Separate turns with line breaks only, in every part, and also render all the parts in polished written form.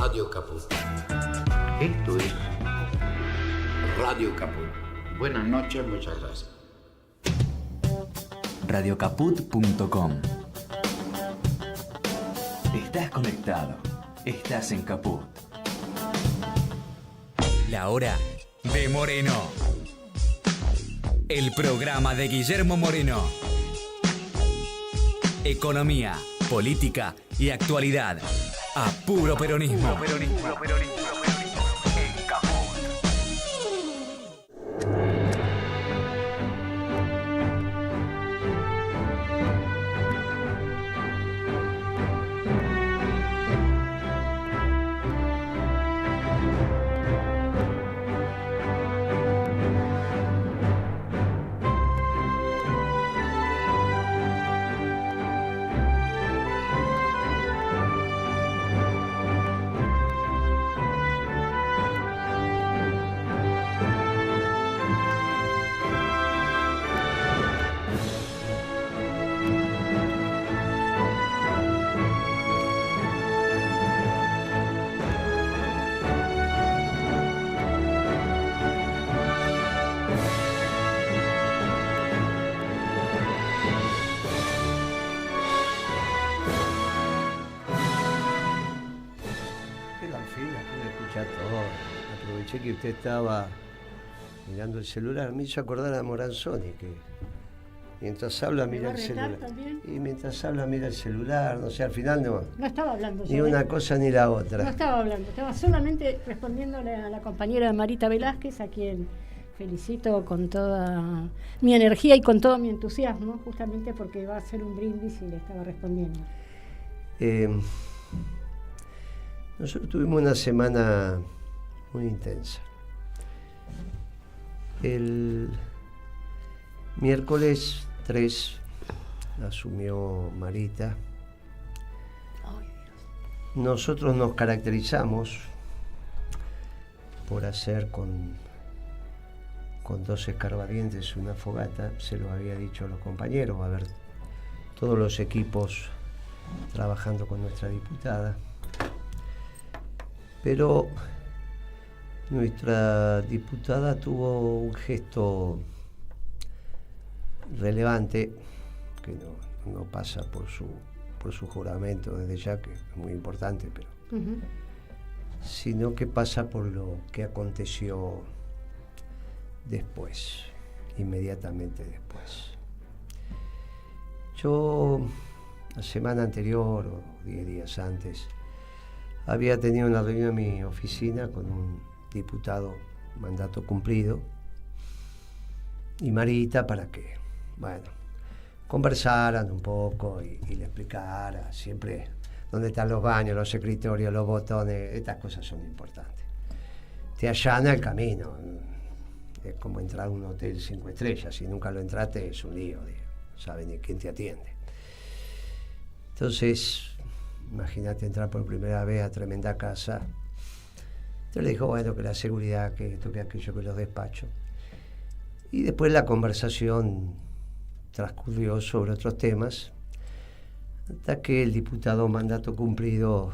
Radio Caput. Esto es Radio Caput. Buenas noches, muchas gracias.
Radiocaput.com. Estás conectado. Estás en Caput.
La hora de Moreno. El programa de Guillermo Moreno. Economía, política y actualidad. A puro peronismo. En Caput.
Aproveché que usted estaba mirando el celular, me hizo acordar a Moranzoni, que mientras habla mira el celular.
También?
Y mientras habla mira el celular, no sé, al final no
estaba hablando
ni una cosa ni la otra.
No estaba hablando, estaba solamente respondiéndole a la compañera Marita Velázquez, a quien felicito con toda mi energía y con todo mi entusiasmo, justamente porque va a ser un brindis y le estaba respondiendo.
Nosotros tuvimos una semana muy intensa. El miércoles 3 asumió Marita. Nosotros nos caracterizamos por hacer con 2 escarbadientes una fogata. Se lo había dicho a los compañeros, va a haber todos los equipos trabajando con nuestra diputada. Pero nuestra diputada tuvo un gesto relevante que no pasa por su juramento desde ya, que es muy importante, pero sino que pasa por lo que aconteció después, inmediatamente después. Yo, la semana anterior o 10 días antes, había tenido una reunión en mi oficina con un diputado mandato cumplido y Marita para que, conversaran un poco y le explicara siempre dónde están los baños, los escritorios, los botones. Estas cosas son importantes. Te allana el camino. Es como entrar a un hotel 5 estrellas. Si nunca lo entraste es un lío, no saben ni quién te atiende. Entonces, imagínate entrar por primera vez a tremenda casa. Entonces le dijo, que la seguridad, que esto, que aquello, que los despachos. Y después la conversación transcurrió sobre otros temas, hasta que el diputado mandato cumplido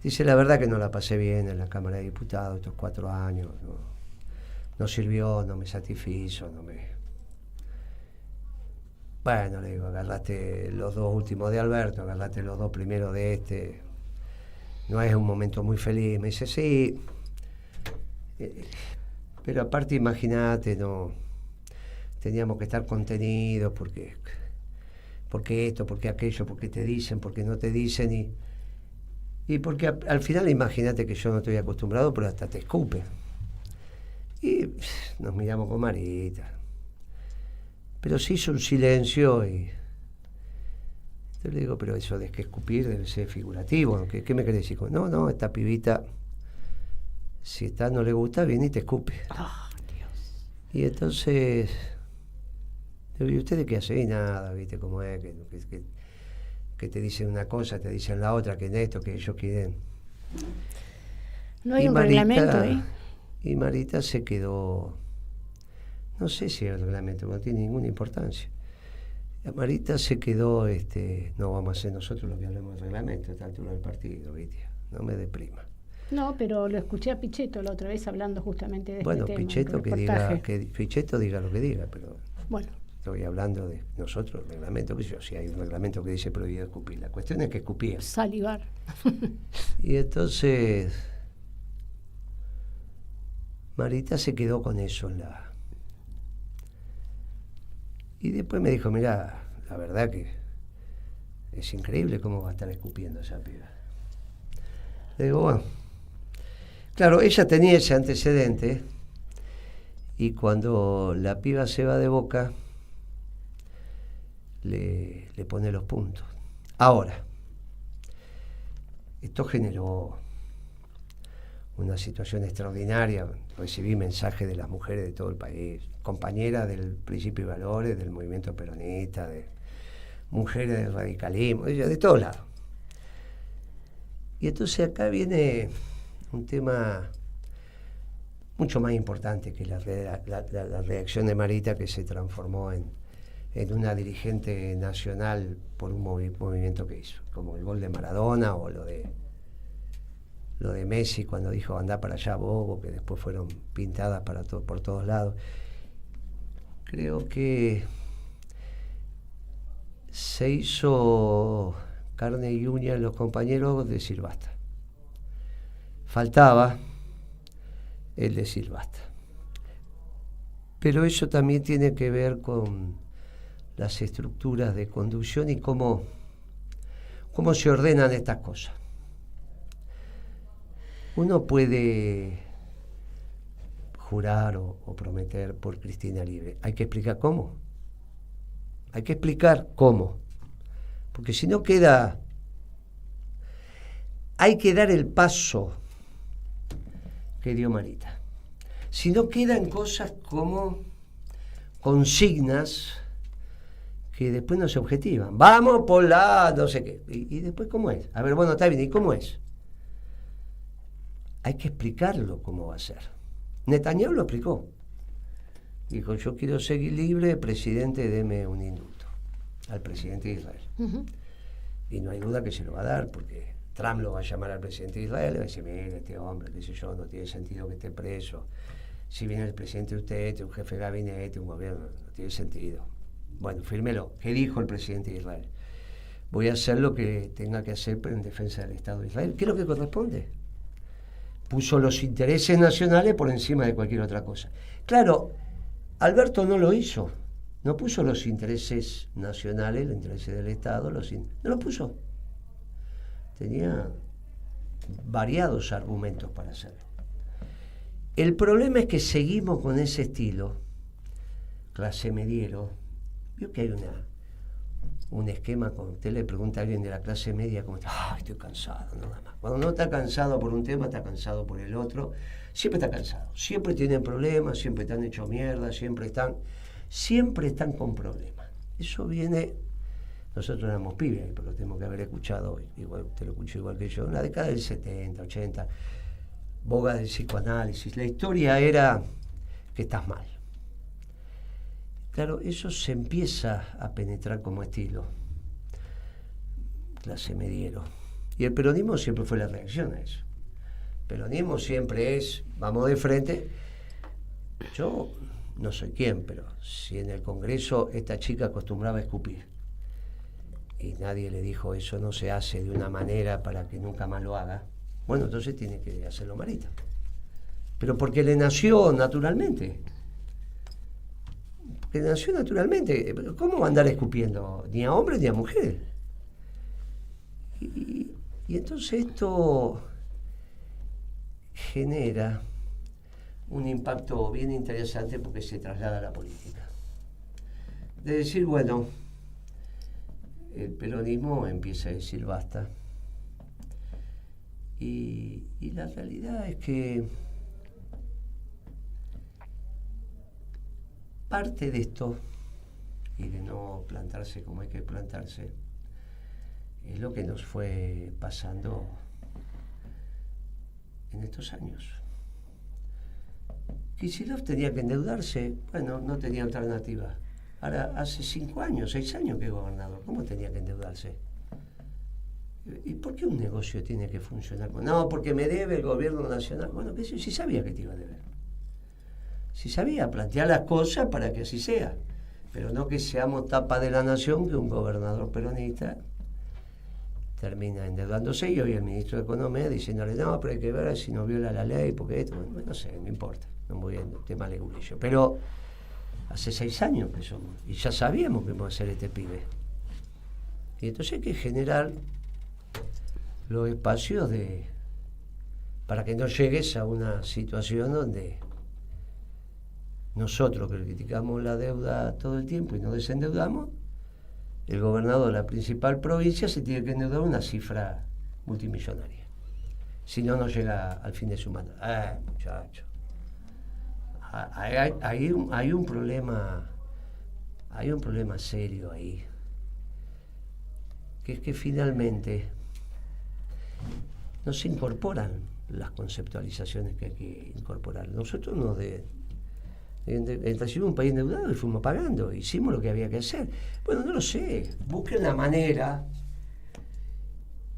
dice, la verdad que no la pasé bien en la Cámara de Diputados estos 4 años, no sirvió, no me satisfizo, le digo, agarraste los 2 últimos de Alberto, agarraste los 2 primeros de este, no es un momento muy feliz. Me dice, sí, pero aparte imagínate, teníamos que estar contenidos porque esto, porque aquello, porque te dicen, porque no te dicen, y porque al final imagínate que yo no estoy acostumbrado, pero hasta te escupe. Y nos miramos con Marita. Pero se hizo un silencio y yo le digo, pero eso de que escupir debe ser figurativo. ¿Qué me querés decir? No, esta pibita, si esta no le gusta, viene y te escupe.
Oh, Dios.
Y entonces, le digo, ¿y ustedes qué hacen? Y nada, ¿viste cómo es? Que te dicen una cosa, te dicen la otra, que en esto, que ellos quieren.
No hay un reglamento, ¿eh?
Y Marita se quedó, no sé si el reglamento, no tiene ninguna importancia. Marita se quedó, no vamos a hacer nosotros lo que hablamos del reglamento a esta altura del partido, ¿viste? no me deprima.
No, pero lo escuché a Pichetto la otra vez hablando justamente de
Bueno,
este tema.
Pichetto
el
que
reportaje.
Pichetto diga lo que diga, pero
Bueno,
estoy hablando de nosotros, el reglamento, que yo, si hay un reglamento que dice prohibido escupir, la cuestión es que escupía.
salivar.
Y entonces Marita se quedó con eso en la... Y después me dijo, mirá, la verdad que es increíble cómo va a estar escupiendo esa piba. Le digo, bueno, claro, ella tenía ese antecedente y cuando la piba se va de Boca, le pone los puntos. Ahora, esto generó una situación extraordinaria. Recibí mensajes de las mujeres de todo el país, compañeras del Principio y Valores, del movimiento peronista, de mujeres del radicalismo, de todos lados. Y entonces acá viene un tema mucho más importante que la reacción de Marita, que se transformó en una dirigente nacional por un movimiento que hizo, como el gol de Maradona o lo de Messi cuando dijo andá para allá bobo, que después fueron pintadas por todos lados. Creo que se hizo carne y uña en los compañeros decir basta. Faltaba el decir basta. Pero eso también tiene que ver con las estructuras de conducción y cómo se ordenan estas cosas. Uno puede jurar o prometer por Cristina Libre. Hay que explicar cómo. Hay que explicar cómo. Porque si no queda... Hay que dar el paso que dio Marita. Si no quedan cosas como consignas que después no se objetivan. Vamos por la no sé qué. ¿Y después cómo es? A ver, bueno, está bien. ¿Y cómo es? Hay que explicarlo cómo va a ser. Netanyahu lo explicó. Dijo, yo quiero seguir libre, presidente, deme un indulto al presidente de Israel. Uh-huh. Y no hay duda que se lo va a dar, porque Trump lo va a llamar al presidente de Israel y le va a decir, mire, este hombre, qué sé yo, no tiene sentido que esté preso. Si viene el presidente de usted, un jefe de gabinete, un gobierno, no tiene sentido. Bueno, fírmelo. ¿Qué dijo el presidente de Israel? Voy a hacer lo que tenga que hacer en defensa del Estado de Israel. ¿Qué es lo que corresponde? Puso los intereses nacionales por encima de cualquier otra cosa. Claro, Alberto no lo hizo. No puso los intereses nacionales, los intereses del Estado, no los puso. Tenía variados argumentos para hacerlo. El problema es que seguimos con ese estilo, clase mediero. Vio que hay un esquema, cuando usted le pregunta a alguien de la clase media, como está, estoy cansado, nada más. Cuando no está cansado por un tema, está cansado por el otro. Siempre está cansado, siempre tienen problemas, siempre están hechos mierda, siempre están con problemas. Eso viene, nosotros éramos pibes, pero lo tenemos que haber escuchado hoy, igual usted lo escuchó igual que yo, en la década del 70, 80, boga del psicoanálisis. La historia era que estás mal. Claro, eso se empieza a penetrar como estilo, clase mediero. Y el peronismo siempre fue la reacción a eso. El peronismo siempre es, vamos de frente. Yo no soy quien, pero si en el Congreso esta chica acostumbraba a escupir y nadie le dijo eso no se hace de una manera para que nunca más lo haga, bueno, entonces tiene que hacerlo Marita. Pero porque le nació naturalmente. Que nació naturalmente. ¿Cómo va a andar escupiendo? Ni a hombres ni a mujeres. Y entonces esto genera un impacto bien interesante porque se traslada a la política. De decir, bueno, el peronismo empieza a decir basta. Y la realidad es que parte de esto, y de no plantarse como hay que plantarse, es lo que nos fue pasando en estos años. Kicillof tenía que endeudarse, bueno, no tenía alternativa. Ahora, hace 5 años, 6 años que es gobernador, ¿cómo tenía que endeudarse? ¿Y ¿por qué un negocio tiene que funcionar? No, porque me debe el gobierno nacional. Bueno, que si sabía que te iba a deber. Si sabía, plantear las cosas para que así sea. Pero no que seamos tapa de la nación, que un gobernador peronista termina endeudándose y hoy el ministro de Economía diciéndole, no, pero hay que ver si no viola la ley, porque esto, bueno, no sé, no importa, no voy en tema legulillo. Pero hace 6 años que somos, y ya sabíamos que íbamos a hacer este pibe. Y entonces hay que generar los espacios para que no llegues a una situación donde nosotros que criticamos la deuda todo el tiempo y nos desendeudamos, el gobernador de la principal provincia se tiene que endeudar una cifra multimillonaria. Si no, no llega al fin de su mandato. Muchacho. Hay un problema serio ahí. Que es que finalmente no se incorporan las conceptualizaciones que hay que incorporar. Nosotros recibimos un país endeudado y fuimos pagando, hicimos lo que había que hacer. Bueno, no lo sé, busquen la manera.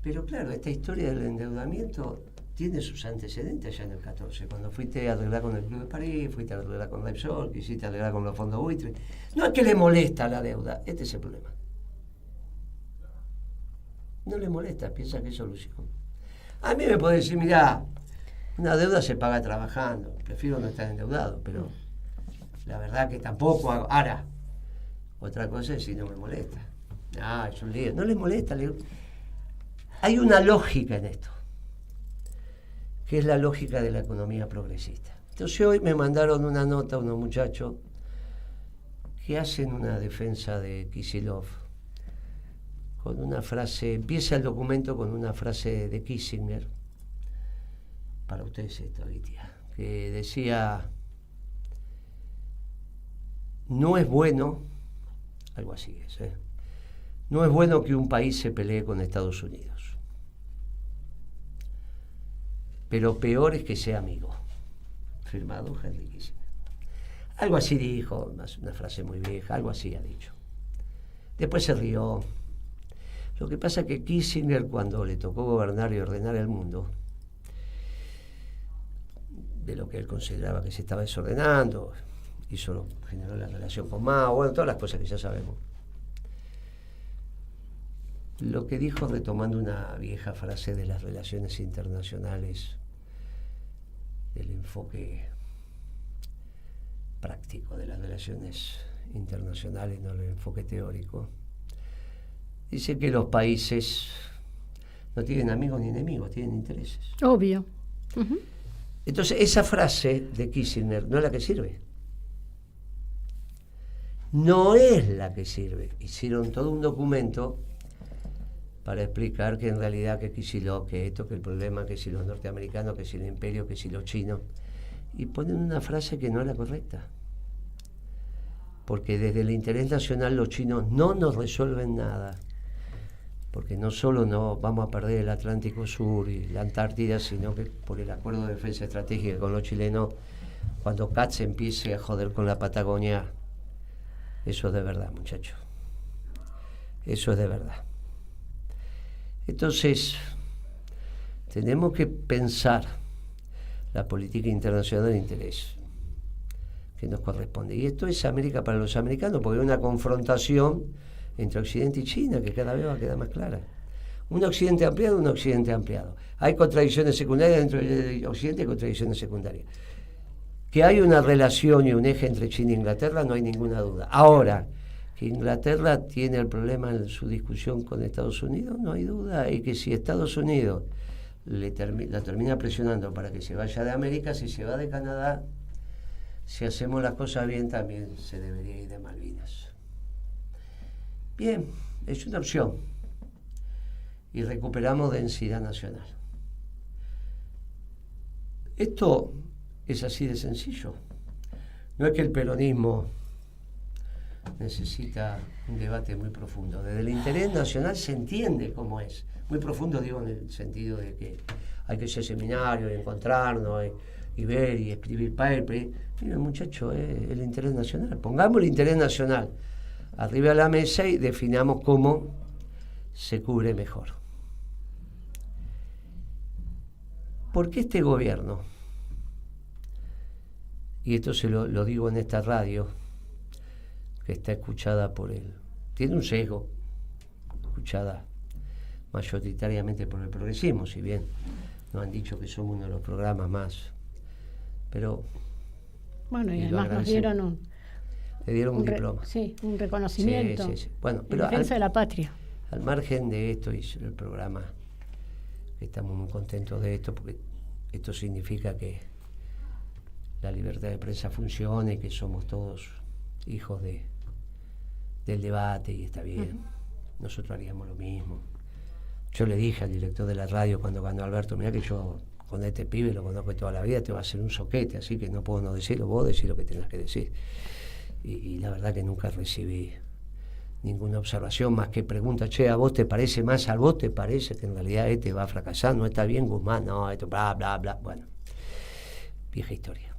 Pero claro, esta historia del endeudamiento tiene sus antecedentes allá en el 14, cuando fuiste a arreglar con el Club de París, fuiste a arreglar con Repsol, quisiste arreglar con los fondos buitres. No es que le molesta la deuda, este es el problema. No le molesta, piensa que es solución. A mí me puede decir, mirá, una deuda se paga trabajando, prefiero no estar endeudado, pero la verdad que tampoco hago. Ahora, otra cosa es si no me molesta. Es un lío. No le molesta. Hay una lógica en esto, que es la lógica de la economía progresista. Entonces hoy me mandaron una nota unos muchachos que hacen una defensa de Kicillof con una frase, empieza el documento con una frase de Kissinger, para ustedes esto, Litia, que decía, no es bueno, algo así es, no es bueno que un país se pelee con Estados Unidos, pero peor es que sea amigo. Firmado Henry Kissinger. Algo así dijo, una frase muy vieja, algo así ha dicho. Después se rió. Lo que pasa es que Kissinger, cuando le tocó gobernar y ordenar el mundo, de lo que él consideraba que se estaba desordenando, generó la relación con Mao, bueno, todas las cosas que ya sabemos. Lo que dijo, retomando una vieja frase de las relaciones internacionales, del enfoque práctico de las relaciones internacionales, no el enfoque teórico, dice que los países no tienen amigos ni enemigos, tienen intereses.
Obvio. Uh-huh.
Entonces, esa frase de Kissinger no es la que sirve. No es la que sirve. Hicieron todo un documento para explicar que en realidad que Kicillof, que esto, que el problema, que si los norteamericanos, que si el imperio, que si los chinos. Y ponen una frase que no es la correcta. Porque desde el interés nacional los chinos no nos resuelven nada. Porque no solo no vamos a perder el Atlántico Sur y la Antártida, sino que por el acuerdo de defensa estratégica con los chilenos, cuando Katz empiece a joder con la Patagonia, eso es de verdad, muchachos. Eso es de verdad. Entonces, tenemos que pensar la política internacional de interés que nos corresponde. Y esto es América para los americanos, porque hay una confrontación entre Occidente y China, que cada vez va a quedar más clara. Un Occidente ampliado, un Occidente ampliado. Hay contradicciones secundarias dentro del Occidente y contradicciones secundarias. Que hay una relación y un eje entre China e Inglaterra, no hay ninguna duda. Ahora, que Inglaterra tiene el problema en su discusión con Estados Unidos, no hay duda. Y que si Estados Unidos la termina presionando para que se vaya de América, si se va de Canadá, si hacemos las cosas bien, también se debería ir de Malvinas. Bien, es una opción. Y recuperamos densidad nacional. Esto es así de sencillo. No es que el peronismo necesita un debate muy profundo. Desde el interés nacional se entiende cómo es. Muy profundo, digo, en el sentido de que hay que hacer seminarios, encontrarnos y ver y escribir paper. Miren, muchachos, el interés nacional. Pongamos el interés nacional arriba de la mesa y definamos cómo se cubre mejor. Porque este gobierno, y esto se lo digo en esta radio, que está escuchada por él, tiene un sesgo, escuchada mayoritariamente por el progresismo, si bien nos han dicho que somos uno de los programas más, pero...
Bueno, y
lo
además nos dieron
le dieron un diploma.
Sí, un reconocimiento.
Sí. Bueno,
en
pero
defensa de la patria.
Al margen de esto y el programa, estamos muy contentos de esto, porque esto significa que la libertad de prensa funcione, que somos todos hijos del debate y está bien. Nosotros haríamos lo mismo. Yo le dije al director de la radio cuando ganó Alberto, mirá que yo con este pibe lo conozco toda la vida, te va a hacer un soquete, así que no puedo no decirlo, vos decís lo que tengas que decir. Y la verdad que nunca recibí ninguna observación más que pregunta, che, ¿a vos te parece más? ¿A vos te parece que en realidad este va a fracasar? ¿No está bien Guzmán? No, esto, bla, bla, bla. Bueno, vieja historia.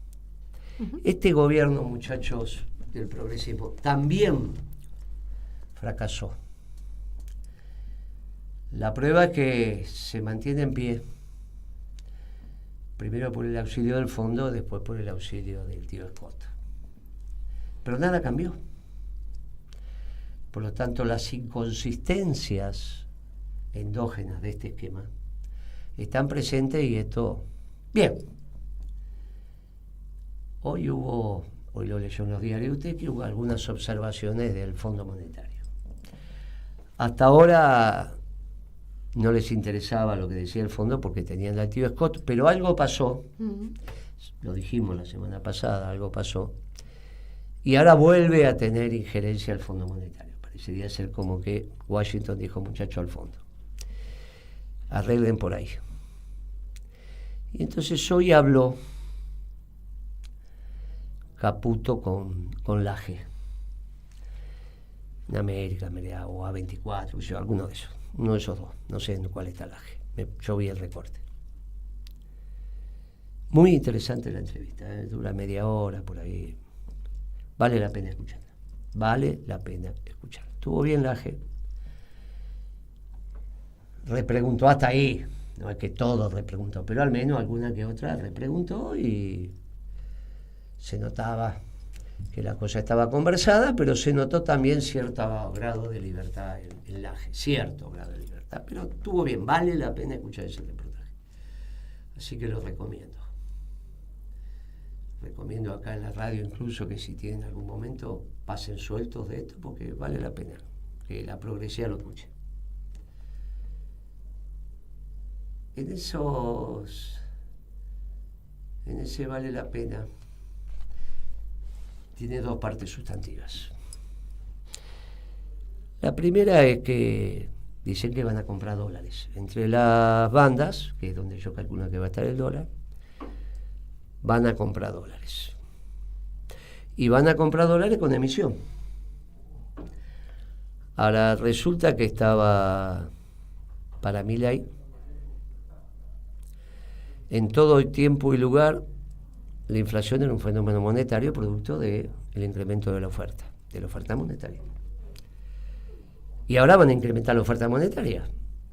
Este gobierno, muchachos, del progresismo, también fracasó. La prueba es que se mantiene en pie, primero por el auxilio del fondo, después por el auxilio del tío Scott. Pero nada cambió. Por lo tanto, las inconsistencias endógenas de este esquema están presentes y esto... Bien. Hoy lo leyó en los diarios usted, que hubo algunas observaciones del Fondo Monetario. Hasta ahora no les interesaba lo que decía el fondo porque tenían el tío Scott, pero algo pasó, lo dijimos la semana pasada, algo pasó, y ahora vuelve a tener injerencia el Fondo Monetario. Parecería ser como que Washington dijo, muchachos, al fondo, arreglen por ahí. Y entonces hoy habló Caputo con Laje, en América, o A24, alguno de esos. Uno de esos dos, no sé en cuál está Laje. Yo vi el recorte. Muy interesante la entrevista, dura media hora por ahí. Vale la pena escucharla. Vale la pena escucharla. Estuvo bien Laje. Repreguntó hasta ahí. No es que todo repreguntó, pero al menos alguna que otra repreguntó y se notaba que la cosa estaba conversada, pero se notó también cierto grado de libertad en Laje, cierto grado de libertad, pero estuvo bien, vale la pena escuchar ese reportaje. Así que lo recomiendo. Recomiendo acá en la radio incluso que si tienen algún momento pasen sueltos de esto porque vale la pena que la progresía lo escuche. En ese vale la pena. Tiene dos partes sustantivas. La primera es que dicen que van a comprar dólares. Entre las bandas, que es donde yo calculo que va a estar el dólar, van a comprar dólares. Y van a comprar dólares con emisión. Ahora resulta que estaba para Milei en todo tiempo y lugar. La inflación era un fenómeno monetario producto del incremento de la oferta monetaria. Y ahora van a incrementar la oferta monetaria.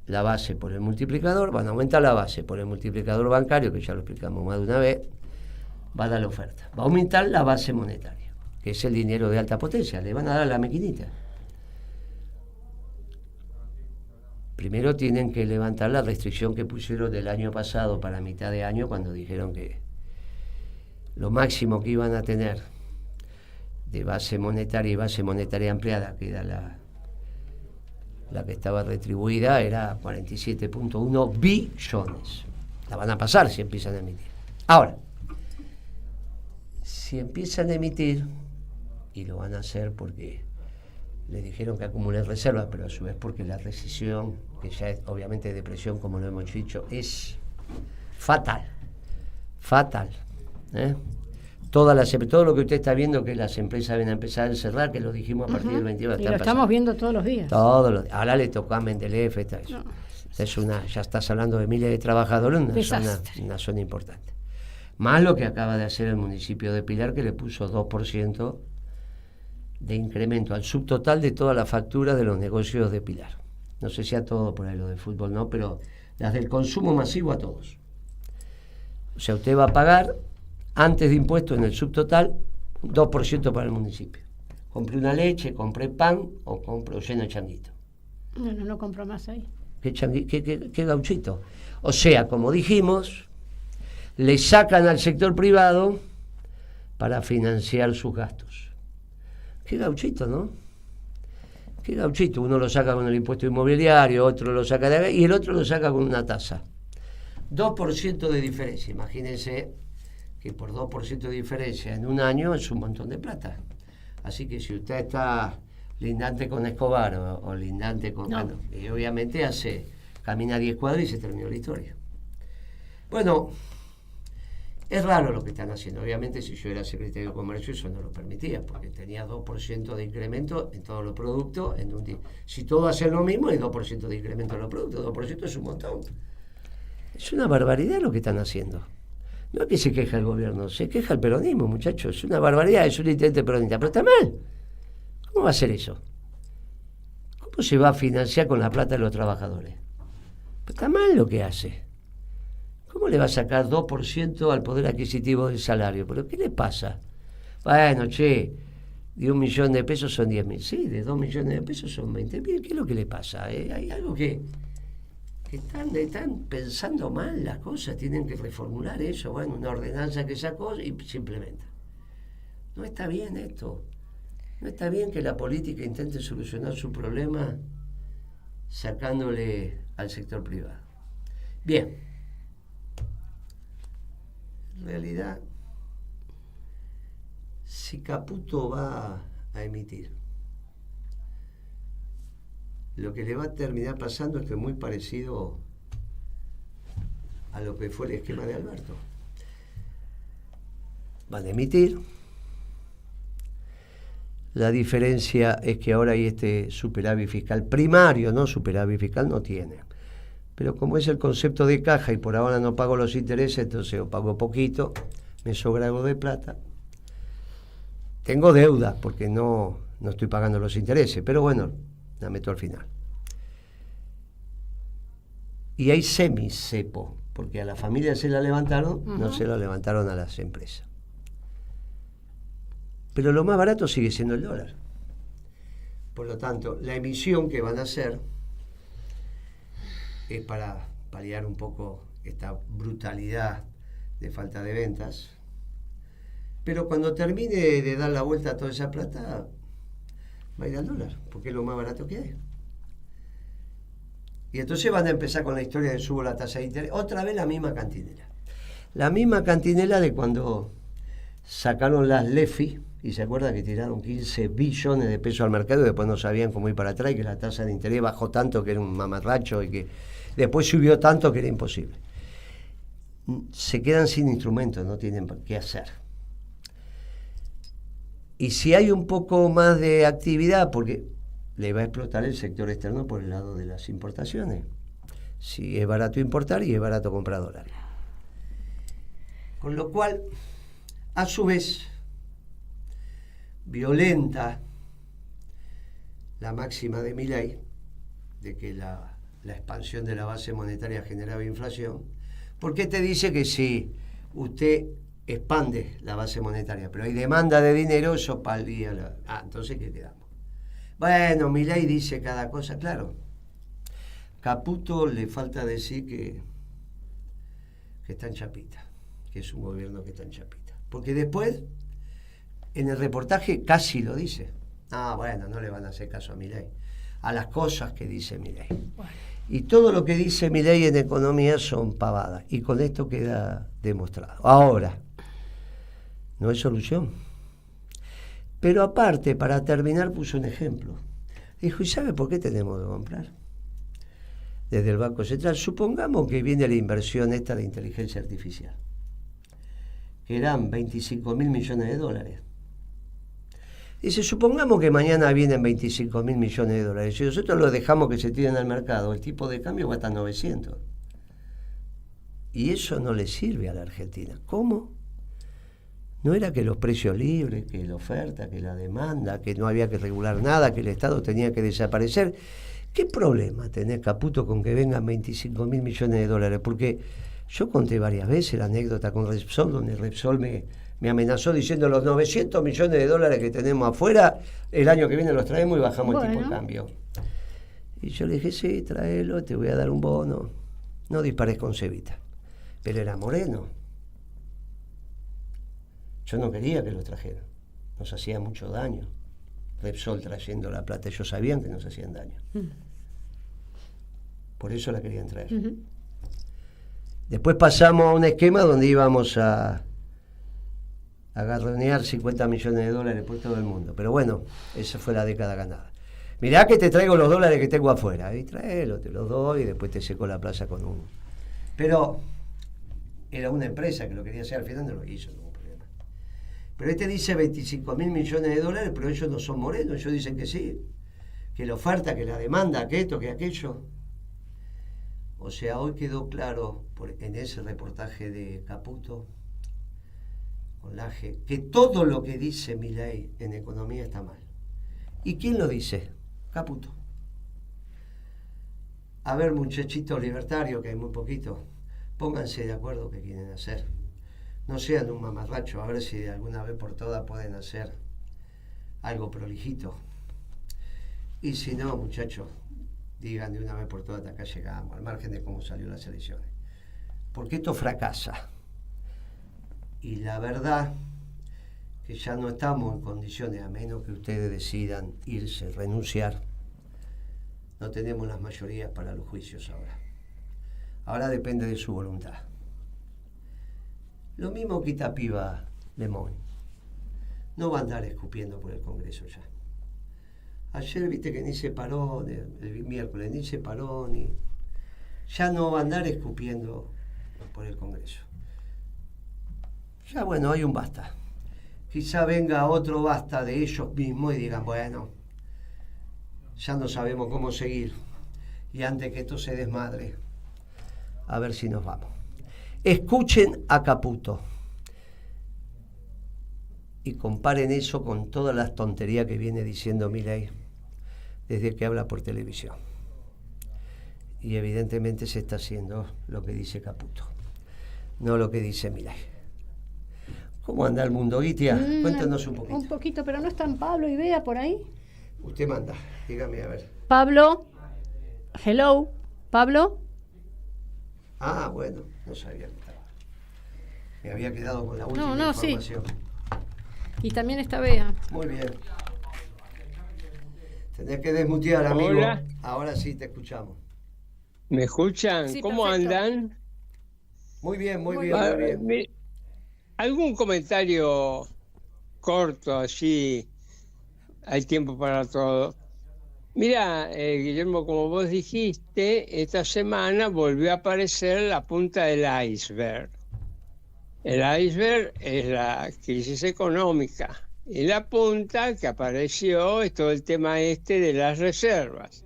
La base por el multiplicador, van a aumentar la base por el multiplicador bancario, que ya lo explicamos más de una vez, va a dar la oferta. Va a aumentar la base monetaria, que es el dinero de alta potencia, le van a dar la maquinita. Primero tienen que levantar la restricción que pusieron del año pasado para mitad de año, cuando dijeron que lo máximo que iban a tener de base monetaria y base monetaria ampliada, que era la que estaba retribuida, era 47.1 billones. La van a pasar si empiezan a emitir. Ahora, si empiezan a emitir, y lo van a hacer porque les dijeron que acumulen reservas, pero a su vez porque la recesión, que ya es obviamente depresión, como lo hemos dicho, es fatal. Todo lo que usted está viendo, que las empresas van a empezar a cerrar, que lo dijimos a partir del 22.
Y lo estamos viendo todos los días.
Ahora le tocó a Mendelef. Ya estás hablando de miles de trabajadores en una zona importante. Más lo que acaba de hacer el municipio de Pilar, que le puso 2% de incremento al subtotal de toda la factura de los negocios de Pilar. No sé si a todo por ahí lo de fútbol, no, pero las del consumo masivo a todos. O sea, usted va a pagar, antes de impuestos en el subtotal, 2% para el municipio. Compré una leche, compré pan o compro lleno de changuito.
Bueno, no compro más ahí.
¿Qué gauchito? O sea, como dijimos, le sacan al sector privado para financiar sus gastos. Qué gauchito, ¿no? Qué gauchito. Uno lo saca con el impuesto inmobiliario, otro lo saca de acá y el otro lo saca con una tasa. 2% de diferencia. Imagínense que por 2% de diferencia en un año es un montón de plata. Así que si usted está lindante con Escobar o lindante con...
No.
Bueno, y obviamente camina 10 cuadras y se terminó la historia. Bueno, es raro lo que están haciendo. Obviamente si yo era secretario de Comercio eso no lo permitía, porque tenía 2% de incremento en todos los productos en un día. Si todos hacen lo mismo, hay 2% de incremento en los productos. 2% es un montón. Es una barbaridad lo que están haciendo. No es que se queja el gobierno, se queja el peronismo, muchachos. Es una barbaridad, es un intento peronista. Pero está mal. ¿Cómo va a ser eso? ¿Cómo se va a financiar con la plata de los trabajadores? Pero está mal lo que hace. ¿Cómo le va a sacar 2% al poder adquisitivo del salario? ¿Pero qué le pasa? Bueno, de 1 millón de pesos son 10.000. Sí, de 2 millones de pesos son 20.000. ¿Qué es lo que le pasa? Hay algo que están pensando mal las cosas, tienen que reformular eso. Bueno, una ordenanza que sacó y se implementa. No está bien esto. No está bien que la política intente solucionar su problema sacándole al sector privado. Bien. En realidad, si Caputo va a emitir, lo que le va a terminar pasando es que es muy parecido a lo que fue el esquema de Alberto. Van a emitir. La diferencia es que ahora hay este superávit fiscal primario, ¿no? Superávit fiscal no tiene. Pero como es el concepto de caja y por ahora no pago los intereses, entonces o pago poquito, me sobra algo de plata. Tengo deuda porque no estoy pagando los intereses, pero bueno, la meto al final. Y hay semi-cepo, porque a la familia se la levantaron, no se la levantaron a las empresas. Pero lo más barato sigue siendo el dólar. Por lo tanto, la emisión que van a hacer es para paliar un poco esta brutalidad de falta de ventas. Pero cuando termine de dar la vuelta a toda esa plata, va a ir al dólar, porque es lo más barato que hay. Y entonces van a empezar con la historia de subo la tasa de interés. Otra vez la misma cantinela. La misma cantinela de cuando sacaron las LEFI, y se acuerda que tiraron 15 billones de pesos al mercado y después no sabían cómo ir para atrás y que la tasa de interés bajó tanto que era un mamarracho y que después subió tanto que era imposible. Se quedan sin instrumentos, no tienen qué hacer. Y si hay un poco más de actividad, porque le va a explotar el sector externo por el lado de las importaciones. Si es barato importar y es barato comprar dólares. Con lo cual, a su vez, violenta la máxima de Milei de que la expansión de la base monetaria generaba inflación, porque te dice que si usted expande la base monetaria, pero hay demanda de dinero, eso palía entonces ¿qué quedamos? Bueno, Milei dice cada cosa, claro. Caputo le falta decir que está en chapita, que es un gobierno que está en chapita. Porque después, en el reportaje casi lo dice. Bueno, no le van a hacer caso a Milei, a las cosas que dice Milei. Bueno. Y todo lo que dice Milei en economía son pavadas. Y con esto queda demostrado. Ahora, no es solución. Pero aparte, para terminar, puso un ejemplo. Dijo, ¿y sabe por qué tenemos que comprar? Desde el Banco Central, supongamos que viene la inversión esta de inteligencia artificial, que eran 25.000 millones de dólares. Dice, supongamos que mañana vienen 25.000 millones de dólares. Si nosotros los dejamos que se tiren al mercado, el tipo de cambio va hasta 900. Y eso no le sirve a la Argentina. ¿Cómo? No era que los precios libres, que la oferta, que la demanda, que no había que regular nada, que el Estado tenía que desaparecer. ¿Qué problema tenés, Caputo, con que vengan 25.000 millones de dólares? Porque Yo conté varias veces la anécdota con Repsol, donde Repsol me amenazó diciendo los 900 millones de dólares que tenemos afuera, el año que viene los traemos y bajamos el tipo de cambio. Y yo le dije, sí, tráelo, te voy a dar un bono. No dispares con cebita. Pero era Moreno. Yo no quería que los trajeran. Nos hacía mucho daño. Repsol trayendo la plata, ellos sabían que nos hacían daño. Por eso la querían traer. Después pasamos a un esquema donde íbamos a agarronear 50 millones de dólares por todo el mundo. Pero bueno, esa fue la década ganada. Mirá que te traigo los dólares que tengo afuera. Y tráelo, te los doy y después te seco la plaza con uno. Pero era una empresa que lo quería hacer, al final no lo hizo, no hubo problema. Pero este dice 25 mil millones de dólares, pero ellos no son morenos, ellos dicen que sí. Que la oferta, que la demanda, que esto, que aquello. O sea, hoy quedó claro en ese reportaje de Caputo, con Laje, que todo lo que dice Milei en economía está mal. ¿Y quién lo dice? Caputo. A ver, muchachitos libertarios, que hay muy poquito, pónganse de acuerdo qué quieren hacer. No sean un mamarracho, a ver si de alguna vez por todas pueden hacer algo prolijito. Y si no, muchachos, digan de una vez por todas, hasta acá llegamos, al margen de cómo salió las elecciones. Porque esto fracasa. Y la verdad que ya no estamos en condiciones, a menos que ustedes decidan irse, renunciar. No tenemos las mayorías para los juicios ahora. Ahora depende de su voluntad. Lo mismo que esta piba Lemón. No va a andar escupiendo por el Congreso ya. Ayer viste que ni se paró, el miércoles ni se paró, ni... Ya no va a andar escupiendo por el Congreso. Ya bueno, hay un basta. Quizá venga otro basta de ellos mismos y digan, bueno, ya no sabemos cómo seguir. Y antes que esto se desmadre, a ver si nos vamos. Escuchen a Caputo y comparen eso con todas las tonterías que viene diciendo Milei desde que habla por televisión. Y evidentemente se está haciendo lo que dice Caputo, no lo que dice Milei. ¿Cómo anda el mundo, Guitia? Cuéntanos un poquito.
Un poquito, pero ¿no están Pablo y Bea por ahí?
Usted manda, dígame a ver.
Pablo, hello, Pablo.
Ah, bueno, no sabía que estaba. Me había quedado con la última información.
Sí. Y también está Bea.
Muy bien. Tenés que desmutear, amigo.
Hola.
Ahora sí te escuchamos.
¿Me escuchan?
Sí,
¿Cómo
perfecto.
andan?
Muy bien, muy bien,
Ah,
muy bien.
¿Algún comentario corto, así? Hay tiempo para todo. Mira, Guillermo, como vos dijiste, esta semana volvió a aparecer la punta del iceberg. El iceberg es la crisis económica. Y la punta que apareció es todo el tema este de las reservas.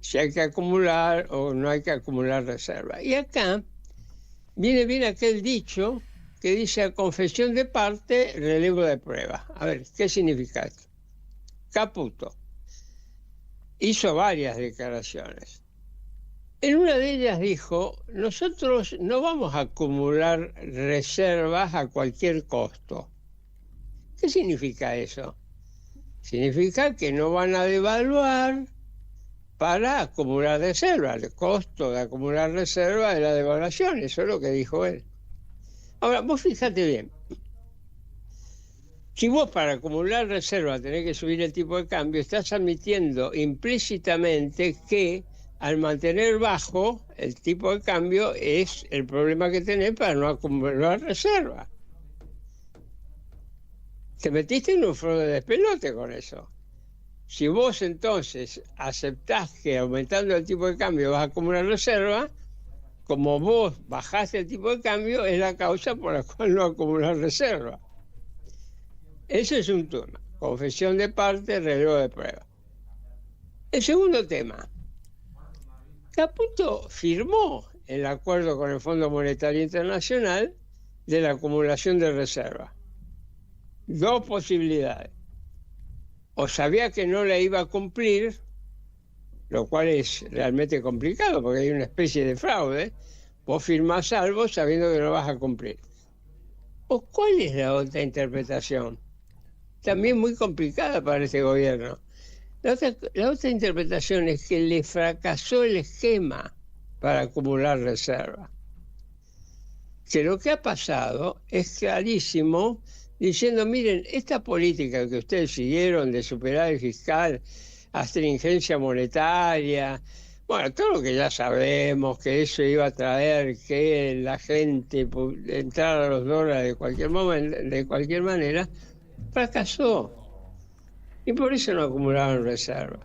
Si hay que acumular o no hay que acumular reservas. Y acá viene bien aquel dicho que dice: a confesión de parte, relevo de prueba. A ver, ¿qué significa esto? Caputo hizo varias declaraciones. En una de ellas dijo: nosotros no vamos a acumular reservas a cualquier costo. ¿Qué significa eso? Significa que no van a devaluar para acumular reservas. El costo de acumular reservas es la devaluación, eso es lo que dijo él. Ahora, vos fíjate bien. Si vos para acumular reservas tenés que subir el tipo de cambio, estás admitiendo implícitamente que al mantener bajo el tipo de cambio es el problema que tenés para no acumular reservas. Te metiste en un fraude de despelote con eso. Si vos entonces aceptás que aumentando el tipo de cambio vas a acumular reservas, como vos bajaste el tipo de cambio, es la causa por la cual no acumular reservas. Ese es un tema. Confesión de parte, relevo de prueba. El segundo tema. Caputo firmó el acuerdo con el Fondo Monetario Internacional de la acumulación de reservas. Dos posibilidades. O sabía que no la iba a cumplir, lo cual es realmente complicado porque hay una especie de fraude, Vos firmás algo sabiendo que no vas a cumplir. ¿O cuál es la otra interpretación? También muy complicada para este gobierno. La otra interpretación es que le fracasó el esquema para acumular reserva. Que lo que ha pasado es clarísimo, diciendo, miren, esta política que ustedes siguieron de superávit fiscal, astringencia monetaria, bueno, todo lo que ya sabemos, que eso iba a traer que la gente entrara a los dólares de cualquier manera, fracasó. Y por eso no acumularon reserva.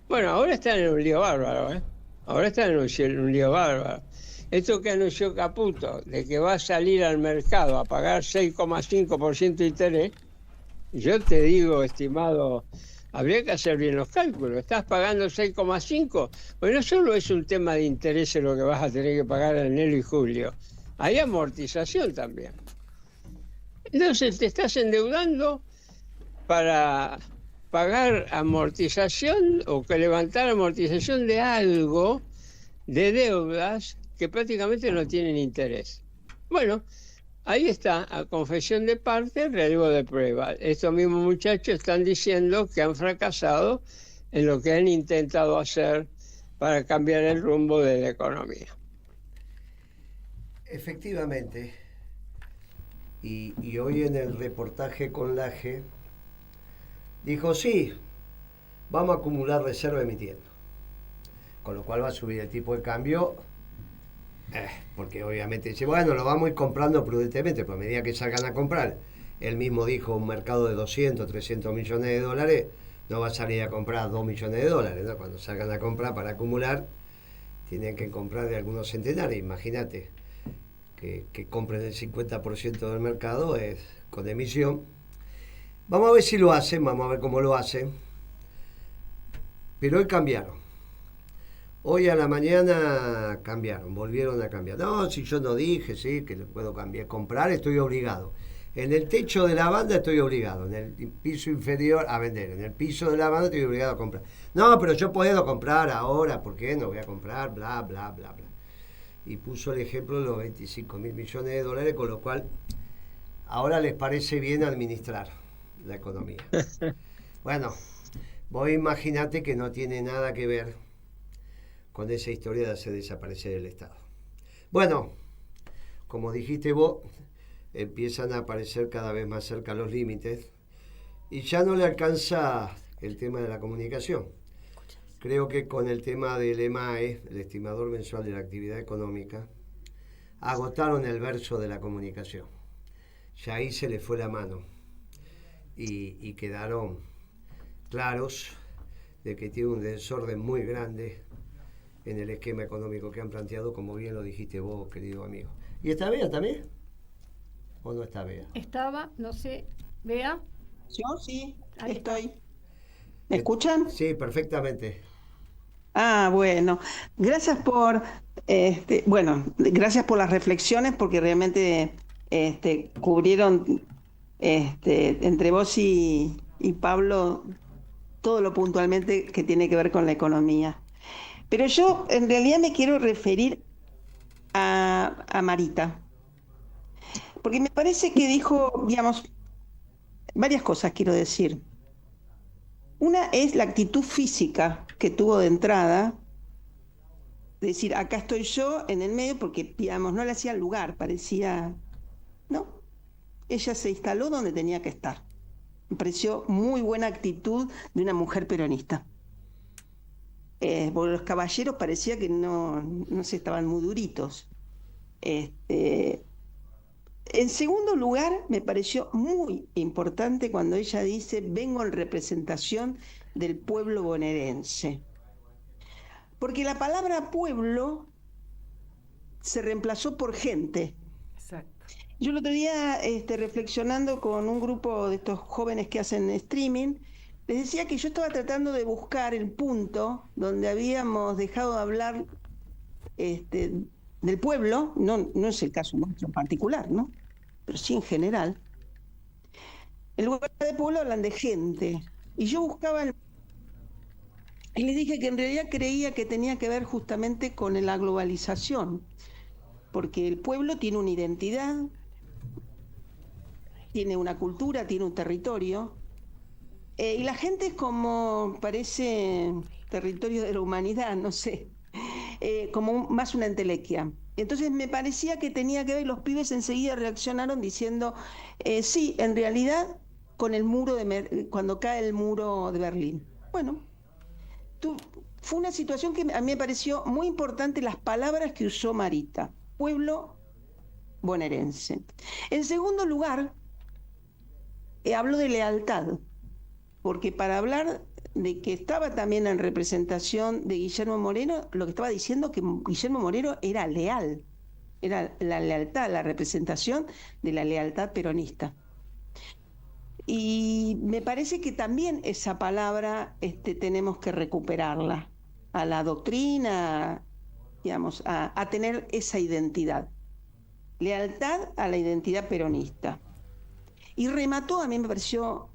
Bueno, ahora están en un lío bárbaro, ¿eh? Ahora están en un lío bárbaro. Esto que anunció Caputo, de que va a salir al mercado a pagar 6,5% de interés, yo te digo, estimado, habría que hacer bien los cálculos. Estás pagando 6,5, pues no solo es un tema de interés lo que vas a tener que pagar en enero y julio, hay amortización también. Entonces te estás endeudando para pagar amortización o que levantar amortización de algo, de deudas que prácticamente no tienen interés. Bueno, ahí está, a confesión de parte, riesgo de prueba. Estos mismos muchachos están diciendo que han fracasado en lo que han intentado hacer para cambiar el rumbo de la economía.
Efectivamente, y hoy en el reportaje con Laje dijo, sí, vamos a acumular reserva emitiendo, con lo cual va a subir el tipo de cambio, porque obviamente dice, bueno, lo vamos a ir comprando prudentemente, pues a medida que salgan a comprar. Él mismo dijo, un mercado de 200, 300 millones de dólares, no va a salir a comprar 2 millones de dólares, ¿no? Cuando salgan a comprar para acumular, tienen que comprar de algunos centenares. Imagínate que compren el 50% del mercado con emisión. Vamos a ver si lo hacen, vamos a ver cómo lo hacen. Pero hoy cambiaron. Hoy a la mañana cambiaron, volvieron a cambiar. No, si yo no dije, sí, que le puedo cambiar, comprar, estoy obligado. En el techo de la banda estoy obligado, en el piso inferior a vender, en el piso de la banda estoy obligado a comprar. No, pero yo puedo comprar ahora, ¿por qué no voy a comprar? Bla, bla, bla, bla. Y puso el ejemplo de los 25 mil millones de dólares, con lo cual ahora les parece bien administrar la economía. Bueno, vos imaginate que no tiene nada que ver con esa historia de hacer desaparecer el Estado. Bueno, como dijiste vos, empiezan a aparecer cada vez más cerca los límites y ya no le alcanza el tema de la comunicación. Creo que con el tema del EMAE, el estimador mensual de la actividad económica, agotaron el verso de la comunicación. Ya ahí se le fue la mano y quedaron claros de que tiene un desorden muy grande en el esquema económico que han planteado, como bien lo dijiste vos, querido amigo. ¿Y está Bea también? ¿O no está Bea?
Estaba, no sé, Bea.
Yo sí,
Ahí
estoy. ¿Me escuchan?
Sí, perfectamente.
Ah, bueno. Gracias por, gracias por las reflexiones, porque realmente cubrieron entre vos y Pablo todo lo puntualmente que tiene que ver con la economía. Pero yo en realidad me quiero referir a Marita, porque me parece que dijo, digamos, varias cosas quiero decir. Una es la actitud física que tuvo de entrada, de decir, acá estoy yo en el medio, porque, digamos, no le hacía lugar, parecía, ¿no? Ella se instaló donde tenía que estar. Me pareció muy buena actitud de una mujer peronista. Porque los caballeros parecía que no se estaban muy duritos. En segundo lugar, me pareció muy importante cuando ella dice, vengo en representación del pueblo bonaerense. Porque la palabra pueblo se reemplazó por gente.
Exacto.
Yo el otro día, reflexionando con un grupo de estos jóvenes que hacen streaming, les decía que yo estaba tratando de buscar el punto donde habíamos dejado de hablar del pueblo, no es el caso nuestro en particular, ¿no? Pero sí en general. En lugar de pueblo hablan de gente. Y yo buscaba y les dije que en realidad creía que tenía que ver justamente con la globalización. porque el pueblo tiene una identidad, tiene una cultura, tiene un territorio, y la gente es como, parece territorio de la humanidad, no sé, como más una entelequia. Entonces me parecía que tenía que ver, los pibes enseguida reaccionaron diciendo, sí, en realidad, con el muro cuando cae el muro de Berlín. Bueno, fue una situación que a mí me pareció muy importante las palabras que usó Marita, pueblo bonaerense. En segundo lugar, habló de lealtad, porque para hablar de que estaba también en representación de Guillermo Moreno, lo que estaba diciendo que Guillermo Moreno era leal, era la lealtad, la representación de la lealtad peronista. Y me parece que también esa palabra tenemos que recuperarla a la doctrina, digamos, a tener esa identidad. Lealtad a la identidad peronista. Y remató, a mí me pareció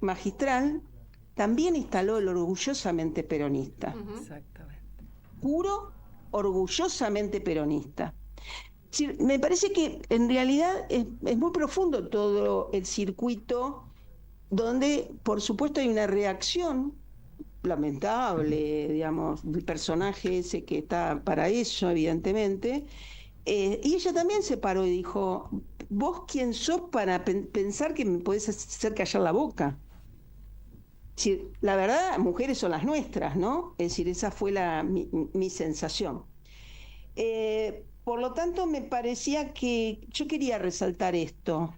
magistral, también instaló el orgullosamente peronista.
Exactamente.
Juro, orgullosamente peronista. Sí, me parece que en realidad es muy profundo todo el circuito donde, por supuesto, hay una reacción lamentable, digamos, del personaje ese que está para eso, evidentemente, y ella también se paró y dijo, ¿vos quién sos para pensar que me podés hacer callar la boca? Es decir, la verdad, mujeres son las nuestras, ¿no? Es decir, esa fue mi sensación. Por lo tanto, me parecía que yo quería resaltar esto.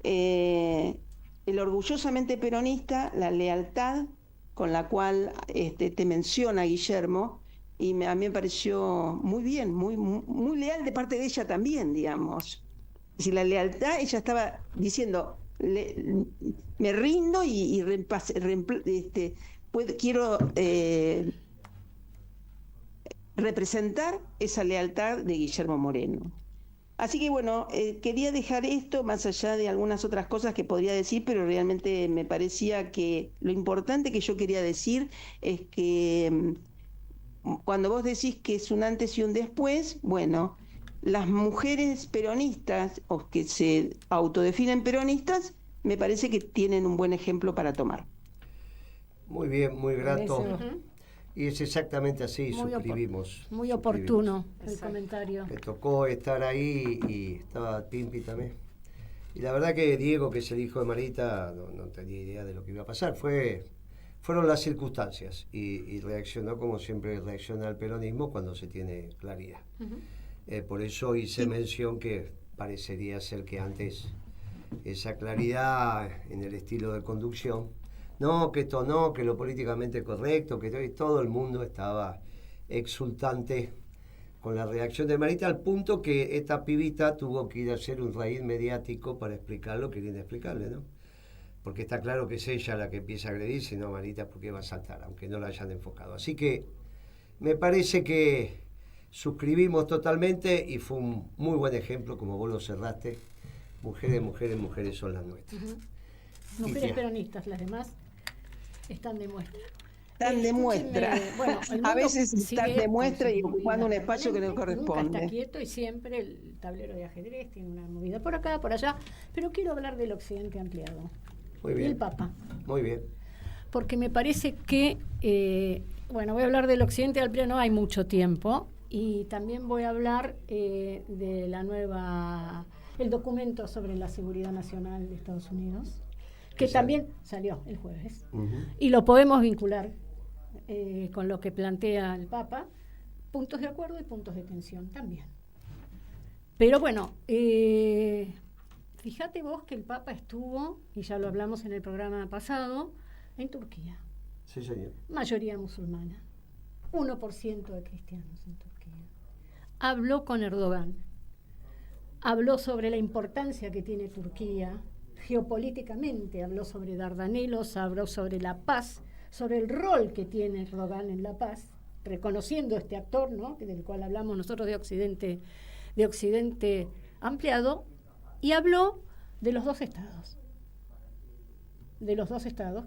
El orgullosamente peronista, la lealtad con la cual te menciona Guillermo, y a mí me pareció muy bien, muy leal de parte de ella también, digamos. Es decir, la lealtad, ella estaba diciendo, me rindo y quiero representar esa lealtad de Guillermo Moreno. Así que bueno, quería dejar esto más allá de algunas otras cosas que podría decir, pero realmente me parecía que lo importante que yo quería decir es que cuando vos decís que es un antes y un después, bueno, las mujeres peronistas o que se autodefinen peronistas, me parece que tienen un buen ejemplo para tomar.
Muy bien, muy grato. Y es exactamente así, suscribimos.
Muy oportuno el comentario.
Me tocó estar ahí y estaba Pimpi también. Y la verdad que Diego, que es el hijo de Marita, no tenía idea de lo que iba a pasar. Fueron las circunstancias y reaccionó como siempre reacciona el peronismo cuando se tiene claridad. Por eso hice mención que parecería ser que antes esa claridad en el estilo de conducción, no, que esto no, que lo políticamente correcto, que todo el mundo estaba exultante con la reacción de Marita, al punto que esta pibita tuvo que ir a hacer un raíz mediático para explicar lo que era inexplicable, ¿no? Porque está claro que es ella la que empieza a agredir, si no, Marita, ¿por qué va a saltar? Aunque no la hayan enfocado. Así que me parece que suscribimos totalmente y fue un muy buen ejemplo, como vos lo cerraste. Mujeres, mujeres, mujeres son las nuestras.
Mujeres peronistas, las demás están de muestra.
Están de muestra.
Bueno,
a veces están de muestra y ocupando un espacio que no corresponde.
Nunca está quieto y siempre el tablero de ajedrez tiene una movida por acá, por allá. Pero quiero hablar del occidente ampliado.
Muy bien.
Y el Papa.
Muy bien.
Porque me parece que, bueno, voy a hablar del occidente ampliado, no hay mucho tiempo. Y también voy a hablar de el documento sobre la seguridad nacional de Estados Unidos, que también salió el jueves. Y lo podemos vincular con lo que plantea el Papa, puntos de acuerdo y puntos de tensión también. Pero bueno, fíjate vos que el Papa estuvo, y ya lo hablamos en el programa pasado, en Turquía.
Sí, señor.
Mayoría musulmana, 1% de cristianos en Turquía. Habló con Erdogan, habló sobre la importancia que tiene Turquía geopolíticamente, habló sobre Dardanelos, habló sobre la paz, sobre el rol que tiene Erdogan en la paz, reconociendo este actor, ¿no?, del cual hablamos nosotros de Occidente ampliado, y habló de los dos estados,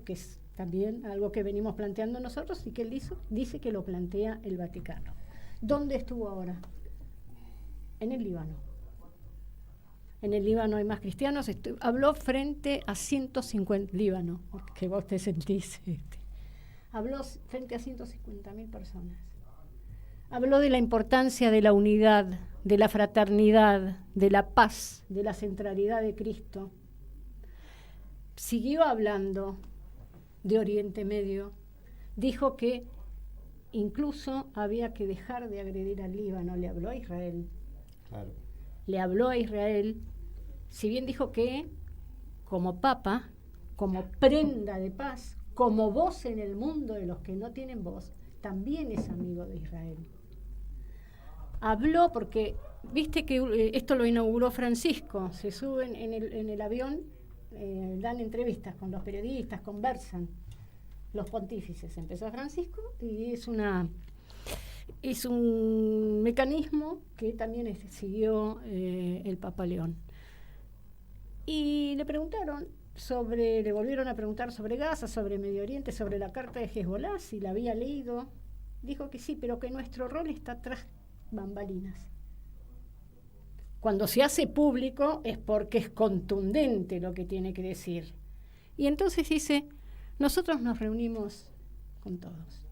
que es también algo que venimos planteando nosotros y que él dice que lo plantea el Vaticano. ¿Dónde estuvo ahora? en el Líbano. En el Líbano hay más cristianos. Habló frente a 150, Líbano, que vos te sentís. Habló frente a 150.000 personas. Habló de la importancia de la unidad, de la fraternidad, de la paz, de la centralidad de Cristo. Siguió hablando de Oriente Medio. Dijo que incluso había que dejar de agredir al Líbano. Le habló a Israel.
Claro.
Le habló a Israel. Si bien dijo que como papa, como prenda de paz, como voz en el mundo de los que no tienen voz, también es amigo de Israel. Habló porque, viste que esto lo inauguró Francisco, se suben en el avión, dan entrevistas con los periodistas, conversan los pontífices. Empezó Francisco y es un mecanismo que también siguió el Papa León. Y le volvieron a preguntar sobre Gaza, sobre Medio Oriente, sobre la carta de Hezbollah, si la había leído. Dijo que sí, pero que nuestro rol está tras bambalinas. Cuando se hace público es porque es contundente lo que tiene que decir. Y entonces dice, nosotros nos reunimos con todos,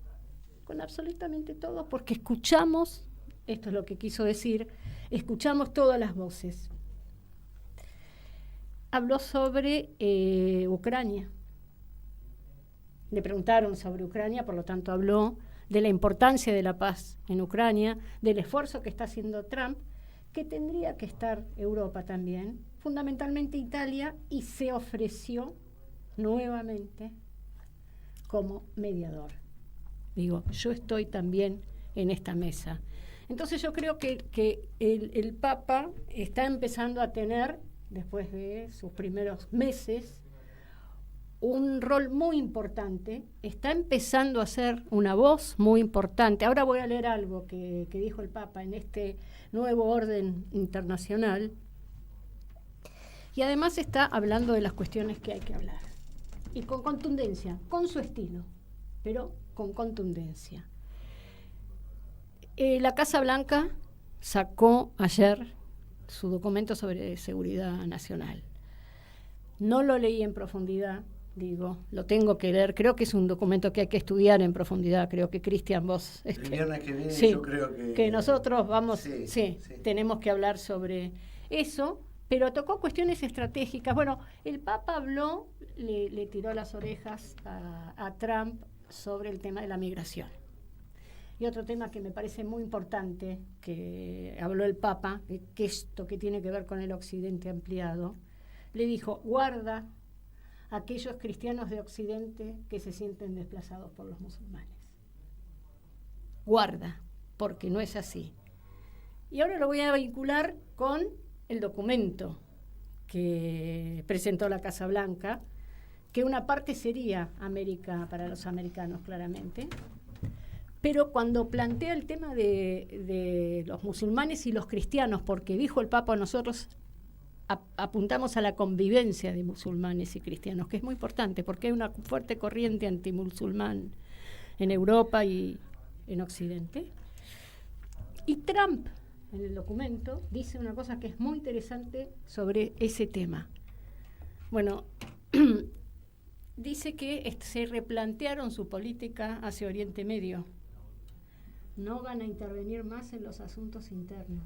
con absolutamente todos, porque escuchamos, esto es lo que quiso decir, escuchamos todas las voces. Habló sobre Ucrania. Le preguntaron sobre Ucrania, por lo tanto habló de la importancia de la paz en Ucrania, del esfuerzo que está haciendo Trump, que tendría que estar Europa también, fundamentalmente Italia, y se ofreció nuevamente como mediador. Digo, yo estoy también en esta mesa. Entonces yo creo que el Papa está empezando a tener, después de sus primeros meses, un rol muy importante, está empezando a ser una voz muy importante. Ahora voy a leer algo que dijo el Papa en este nuevo orden internacional, y además está hablando de las cuestiones que hay que hablar, y con contundencia, con su estilo, pero con contundencia. La Casa Blanca sacó ayer su documento sobre seguridad nacional. No lo leí en profundidad, lo tengo que leer. Creo que es un documento que hay que estudiar en profundidad. Creo que Cristian, vos...
El viernes que viene
sí,
yo creo
que nosotros vamos...
Sí.
Tenemos que hablar sobre eso, pero tocó cuestiones estratégicas. Bueno, el Papa habló, le tiró las orejas a Trump sobre el tema de la migración. Y otro tema que me parece muy importante, que habló el Papa, que esto que tiene que ver con el Occidente ampliado, le dijo, guarda a aquellos cristianos de Occidente que se sienten desplazados por los musulmanes. Guarda, porque no es así. Y ahora lo voy a vincular con el documento que presentó la Casa Blanca, que una parte sería América para los americanos, claramente. Pero cuando plantea el tema de los musulmanes y los cristianos, porque dijo el Papa, nosotros apuntamos a la convivencia de musulmanes y cristianos, que es muy importante, porque hay una fuerte corriente antimusulmán en Europa y en Occidente. Y Trump, en el documento, dice una cosa que es muy interesante sobre ese tema. Bueno, dice que se replantearon su política hacia Oriente Medio. No van a intervenir más en los asuntos internos.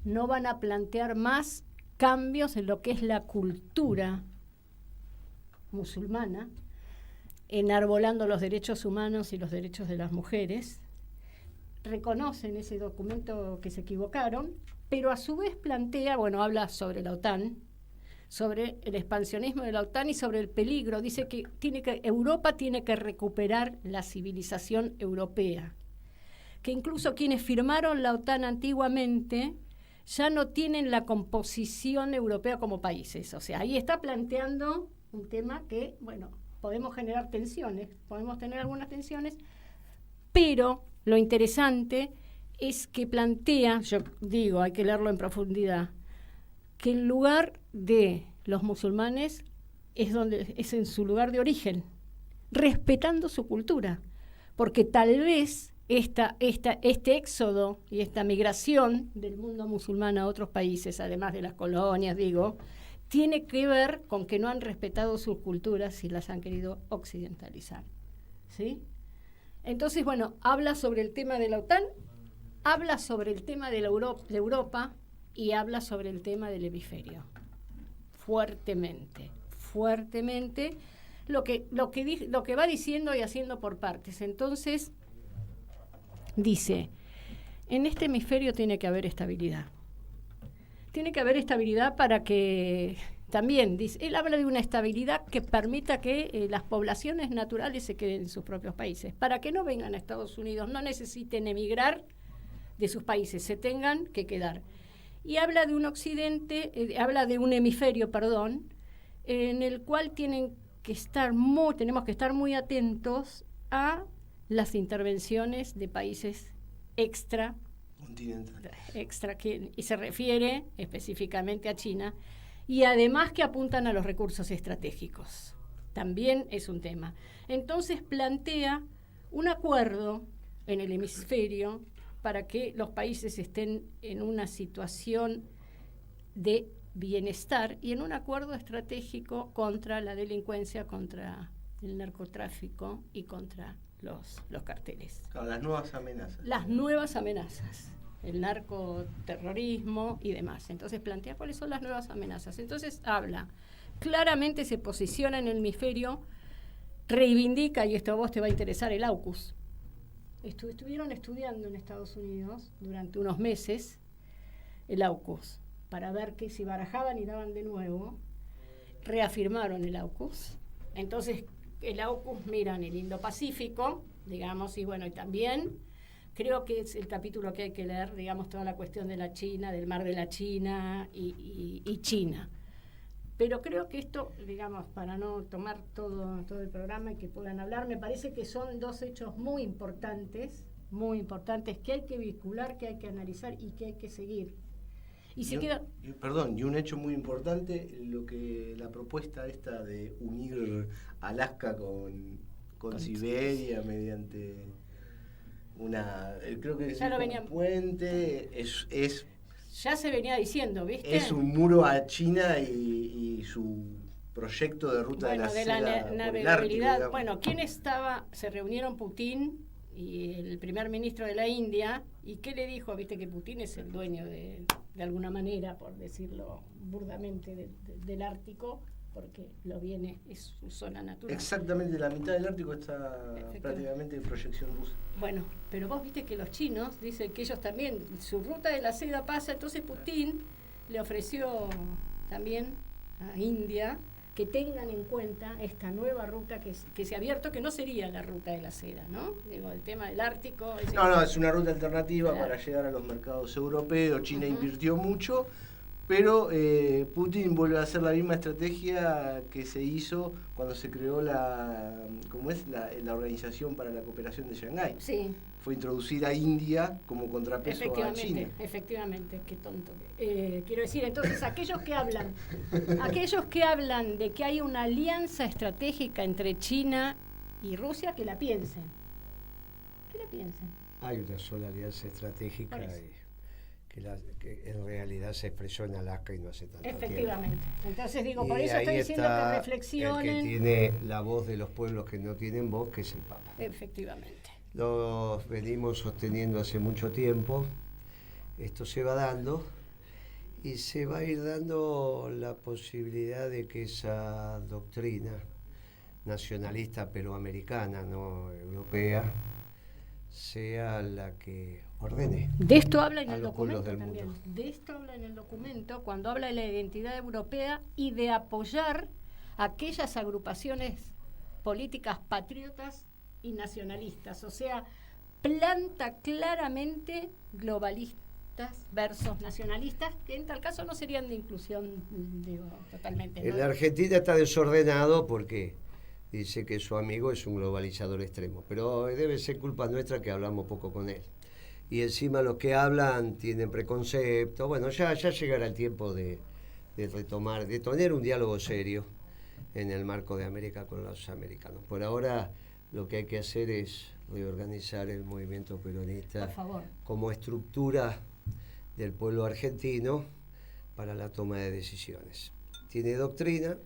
No van a plantear más cambios en lo que es la cultura musulmana, enarbolando los derechos humanos y los derechos de las mujeres. Reconocen ese documento que se equivocaron, pero a su vez plantea, habla sobre la OTAN, sobre el expansionismo de la OTAN y sobre el peligro. Dice que Europa tiene que recuperar la civilización europea, que incluso quienes firmaron la OTAN antiguamente ya no tienen la composición europea como países. O sea, ahí está planteando un tema que, podemos generar tensiones, podemos tener algunas tensiones, pero lo interesante es que plantea, yo digo, hay que leerlo en profundidad, que el lugar de los musulmanes es en su lugar de origen, respetando su cultura, porque tal vez este éxodo y esta migración del mundo musulmán a otros países, además de las colonias, tiene que ver con que no han respetado sus culturas y las han querido occidentalizar. ¿Sí? Entonces, bueno, habla sobre el tema de la OTAN, habla sobre el tema de Europa y habla sobre el tema del hemisferio. Fuertemente, lo que va diciendo y haciendo por partes. Entonces, dice, en este hemisferio tiene que haber estabilidad. Tiene que haber estabilidad para que, también, dice, él habla de una estabilidad que permita que las poblaciones naturales se queden en sus propios países, para que no vengan a Estados Unidos, no necesiten emigrar de sus países, se tengan que quedar. Y habla de un un hemisferio, en el cual tenemos que estar muy atentos a las intervenciones de países extra, y se refiere específicamente a China, y además que apuntan a los recursos estratégicos. También es un tema. Entonces plantea un acuerdo en el hemisferio para que los países estén en una situación de bienestar y en un acuerdo estratégico contra la delincuencia, contra el narcotráfico y contra los carteles.
Claro, las nuevas amenazas.
Las nuevas amenazas, el narcoterrorismo y demás. Entonces plantea cuáles son las nuevas amenazas. Entonces habla, claramente se posiciona en el hemisferio, reivindica, y esto a vos te va a interesar, el AUKUS. Estuvieron estudiando en Estados Unidos durante unos meses el AUKUS, para ver que si barajaban y daban de nuevo, reafirmaron el AUKUS. Entonces, el AUKUS mira en el Indo-Pacífico, digamos, y bueno, y también creo que es el capítulo que hay que leer, digamos, toda la cuestión de la China, del mar de la China y China. Pero creo que esto, digamos, para no tomar todo el programa y que puedan hablar, me parece que son dos hechos muy importantes, que hay que vincular, que hay que analizar y que hay que seguir. Y
un hecho muy importante, la propuesta esta de unir Alaska con Siberia mediante creo que es un puente,
ya se venía diciendo, ¿viste?
Es un muro a China y su proyecto de ruta de la seda
navegabilidad. Bueno, ¿quién estaba? Se reunieron Putin y el primer ministro de la India, ¿y qué le dijo? Viste que Putin es el dueño de alguna manera, por decirlo burdamente, del Ártico, porque es su zona natural.
Exactamente, la mitad del Ártico está prácticamente en proyección rusa.
Bueno, pero vos viste que los chinos dicen que ellos también, su ruta de la seda pasa, entonces Putin le ofreció también a India que tengan en cuenta esta nueva ruta que se ha abierto, que no sería la ruta de la seda, ¿no? Digo, el tema del Ártico...
es una ruta alternativa para llegar a los mercados europeos. China invirtió mucho, pero Putin vuelve a hacer la misma estrategia que se hizo cuando se creó la Organización para la Cooperación de Shanghái.
Sí.
Fue introducir a India como contrapeso a China.
Efectivamente, qué tonto. Quiero decir, entonces, aquellos que hablan de que hay una alianza estratégica entre China y Rusia, que la piensen. Que la piensen.
Hay una sola alianza estratégica que en realidad se expresó en Alaska y no hace tanto tiempo.
Efectivamente. Entonces digo, por eso estoy diciendo que reflexionen.
El que tiene la voz de los pueblos que no tienen voz, que es el Papa.
Efectivamente.
Lo venimos sosteniendo hace mucho tiempo. Esto se va dando y se va a ir dando la posibilidad de que esa doctrina nacionalista pero americana, no europea, sea la que ordene.
De esto habla en el documento
también.
De esto habla en el documento cuando habla de la identidad europea y de apoyar aquellas agrupaciones políticas patriotas y nacionalistas. O sea, planta claramente globalistas versus nacionalistas, que en tal caso no serían de inclusión, totalmente. ¿No?
En la Argentina está desordenado porque dice que su amigo es un globalizador extremo, pero debe ser culpa nuestra que hablamos poco con él. Y encima los que hablan tienen preconceptos. Bueno, ya llegará el tiempo de retomar, de tener un diálogo serio en el marco de América con los americanos. Por ahora lo que hay que hacer es reorganizar el movimiento peronista
Por favor.
como estructura del pueblo argentino para la toma de decisiones. Tiene doctrina,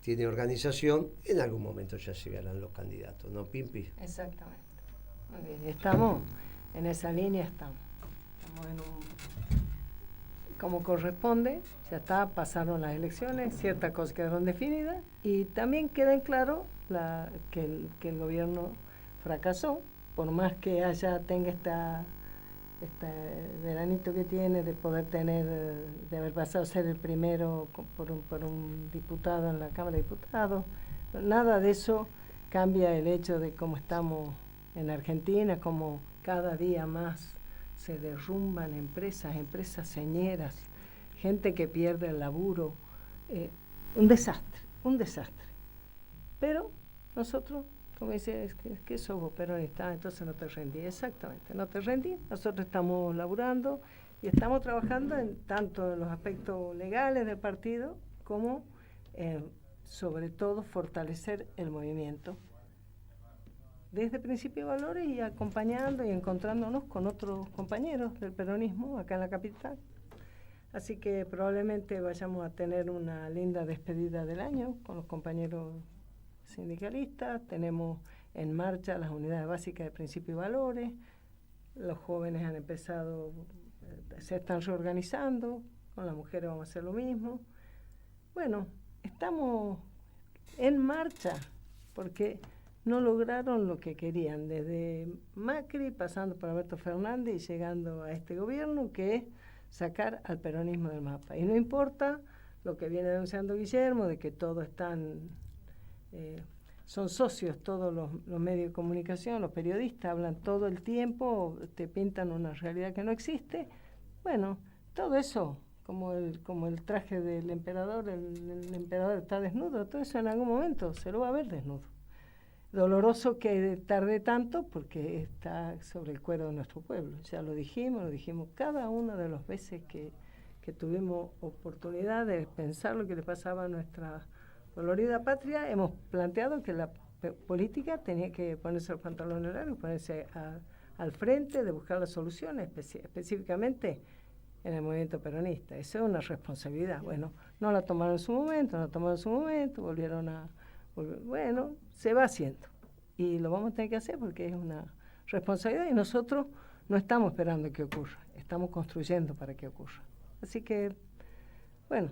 tiene organización, en algún momento ya llegarán los candidatos, ¿no, Pimpi?
Exactamente. Muy bien, estamos en esa línea, estamos como corresponde, ya está, pasaron las elecciones, ciertas cosas quedaron definidas y también queda en claro que el gobierno fracasó, por más que tenga este veranito que tiene de poder tener, de haber pasado a ser el primero por un diputado en la Cámara de Diputados. Nada de eso cambia el hecho de cómo estamos en Argentina, como cada día más se derrumban empresas señeras, gente que pierde el laburo, un desastre. Pero nosotros, como dice, es que sos peronista, entonces no te rendí. Exactamente, no te rendí. Nosotros estamos laburando y estamos trabajando tanto en los aspectos legales del partido como sobre todo fortalecer el movimiento desde Principio de Valores y acompañando y encontrándonos con otros compañeros del peronismo acá en la capital. Así que probablemente vayamos a tener una linda despedida del año con los compañeros sindicalistas. Tenemos en marcha las unidades básicas de Principio y Valores. Los jóvenes han empezado, se están reorganizando. Con las mujeres vamos a hacer lo mismo. Bueno, estamos en marcha porque no lograron lo que querían, desde Macri, pasando por Alberto Fernández y llegando a este gobierno, que es sacar al peronismo del mapa. Y no importa lo que viene denunciando Guillermo, de que todos son socios, todos los medios de comunicación, los periodistas hablan todo el tiempo, te pintan una realidad que no existe. Bueno, todo eso, como el traje del emperador, el emperador está desnudo, todo eso en algún momento se lo va a ver desnudo. Doloroso que tarde tanto porque está sobre el cuero de nuestro pueblo. Ya lo dijimos cada una de las veces que tuvimos oportunidad de pensar lo que le pasaba a nuestra colorida patria. Hemos planteado que la política tenía que ponerse los pantalones largos, ponerse al frente de buscar las soluciones, específicamente en el movimiento peronista. Eso es una responsabilidad. Bueno, no la tomaron en su momento, volvieron a... Bueno, se va haciendo y lo vamos a tener que hacer porque es una responsabilidad y nosotros no estamos esperando que ocurra, estamos construyendo para que ocurra. Así que, bueno,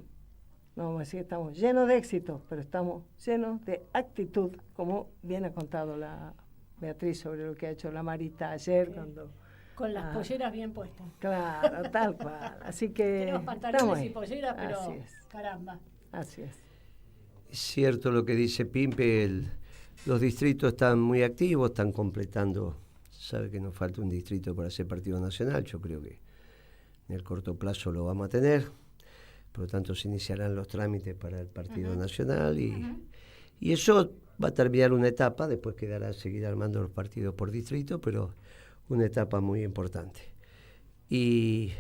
no vamos a decir que estamos llenos de éxito, pero estamos llenos de actitud, como bien ha contado la Beatriz sobre lo que ha hecho la Marita ayer cuando...
Con las polleras bien puestas.
Claro, tal cual. Así que...
Tenemos pantalones y polleras, pero caramba.
Así es.
Es cierto lo que dice Pimpe, los distritos están muy activos, están completando, sabe que nos falta un distrito para ser partido nacional, yo creo que en el corto plazo lo vamos a tener, por lo tanto se iniciarán los trámites para el partido nacional y eso va a terminar una etapa, después quedará seguir armando los partidos por distrito, pero una etapa muy importante. Y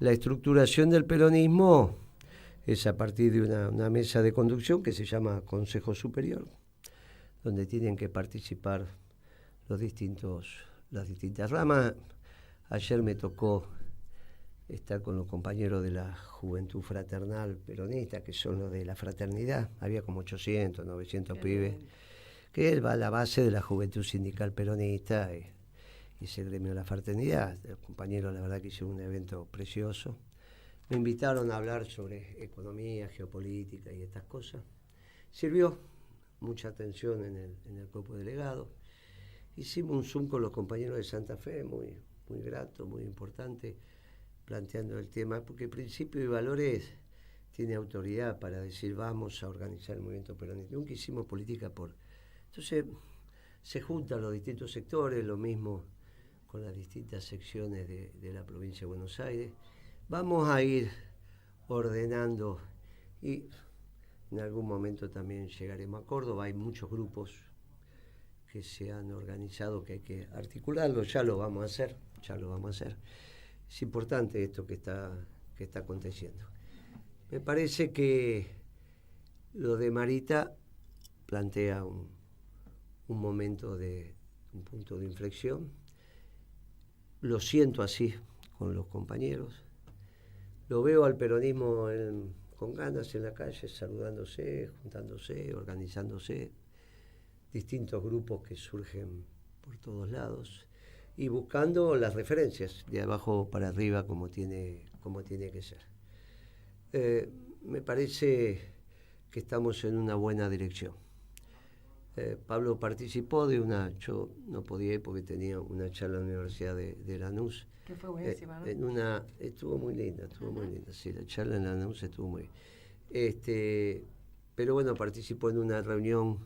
la estructuración del peronismo es a partir de una mesa de conducción que se llama Consejo Superior, donde tienen que participar las distintas ramas. Ayer me tocó estar con los compañeros de la Juventud Fraternal Peronista, que son los de la fraternidad. Había como 800, 900 pibes, que es la base de la Juventud Sindical Peronista y ese gremio de la fraternidad. Los compañeros, la verdad, que hicieron un evento precioso. Me invitaron a hablar sobre economía, geopolítica y estas cosas. Sirvió mucha atención en el cuerpo delegado. Hicimos un Zoom con los compañeros de Santa Fe, muy grato, muy importante, planteando el tema, porque Principio y Valores tiene autoridad para decir vamos a organizar el movimiento peronista. Nunca hicimos política Entonces se juntan los distintos sectores, lo mismo con las distintas secciones de la provincia de Buenos Aires. Vamos a ir ordenando y en algún momento también llegaremos a Córdoba. Hay muchos grupos que se han organizado que hay que articularlos, ya lo vamos a hacer. Es importante esto que está aconteciendo. Me parece que lo de Marita plantea un momento de un punto de inflexión. Lo siento así con los compañeros. Lo veo al peronismo con ganas en la calle, saludándose, juntándose, organizándose. Distintos grupos que surgen por todos lados y buscando las referencias de abajo para arriba como tiene que ser. Me parece que estamos en una buena dirección. Pablo participó de yo no podía ir porque tenía una charla en la Universidad de Lanús.
Que fue buenísima, ¿no?
Estuvo muy linda, sí, la charla en Lanús estuvo muy bien. Pero bueno, participó en una reunión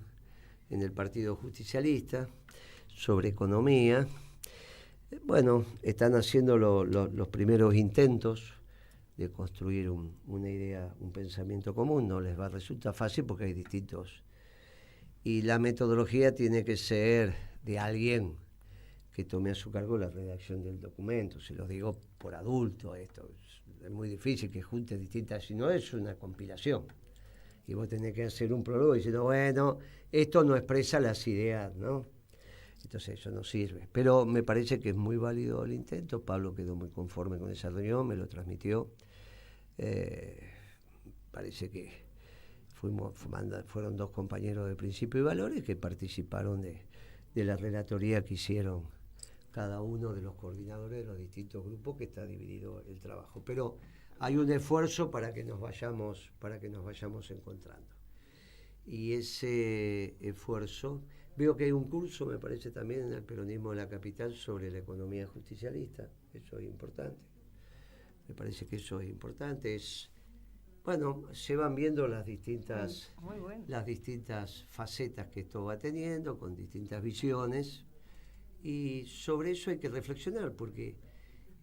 en el Partido Justicialista sobre economía. Bueno, están haciendo los primeros intentos de construir una idea, un pensamiento común. No les va a resultar fácil porque hay distintos. Y la metodología tiene que ser de alguien que tome a su cargo la redacción del documento. Se lo digo por adulto esto. Es muy difícil que junte distintas, si no es una compilación. Y vos tenés que hacer un prólogo diciendo, bueno, esto no expresa las ideas, ¿no? Entonces eso no sirve. Pero me parece que es muy válido el intento. Pablo quedó muy conforme con esa reunión, me lo transmitió. Parece que fueron 2 compañeros de Principio y Valores que participaron de la relatoría que hicieron cada uno de los coordinadores de los distintos grupos, que está dividido el trabajo. Pero hay un esfuerzo para que nos vayamos encontrando. Y ese esfuerzo, veo que hay un curso, me parece también en el peronismo de la capital, sobre la economía justicialista. Eso es importante. Me parece que eso es importante. Bueno, se van viendo las distintas facetas que esto va teniendo, con distintas visiones, y sobre eso hay que reflexionar, porque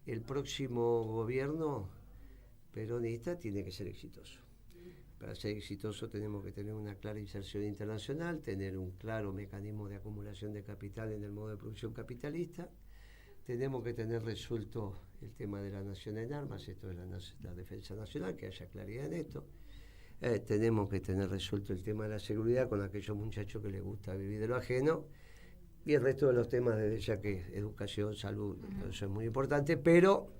el próximo gobierno peronista tiene que ser exitoso. Para ser exitoso tenemos que tener una clara inserción internacional, tener un claro mecanismo de acumulación de capital en el modo de producción capitalista. Tenemos que tener resuelto el tema de la nación en armas, esto es la defensa nacional, que haya claridad en esto. Tenemos que tener resuelto el tema de la seguridad con aquellos muchachos que les gusta vivir de lo ajeno, y el resto de los temas, desde ya que educación, salud, eso es muy importante, pero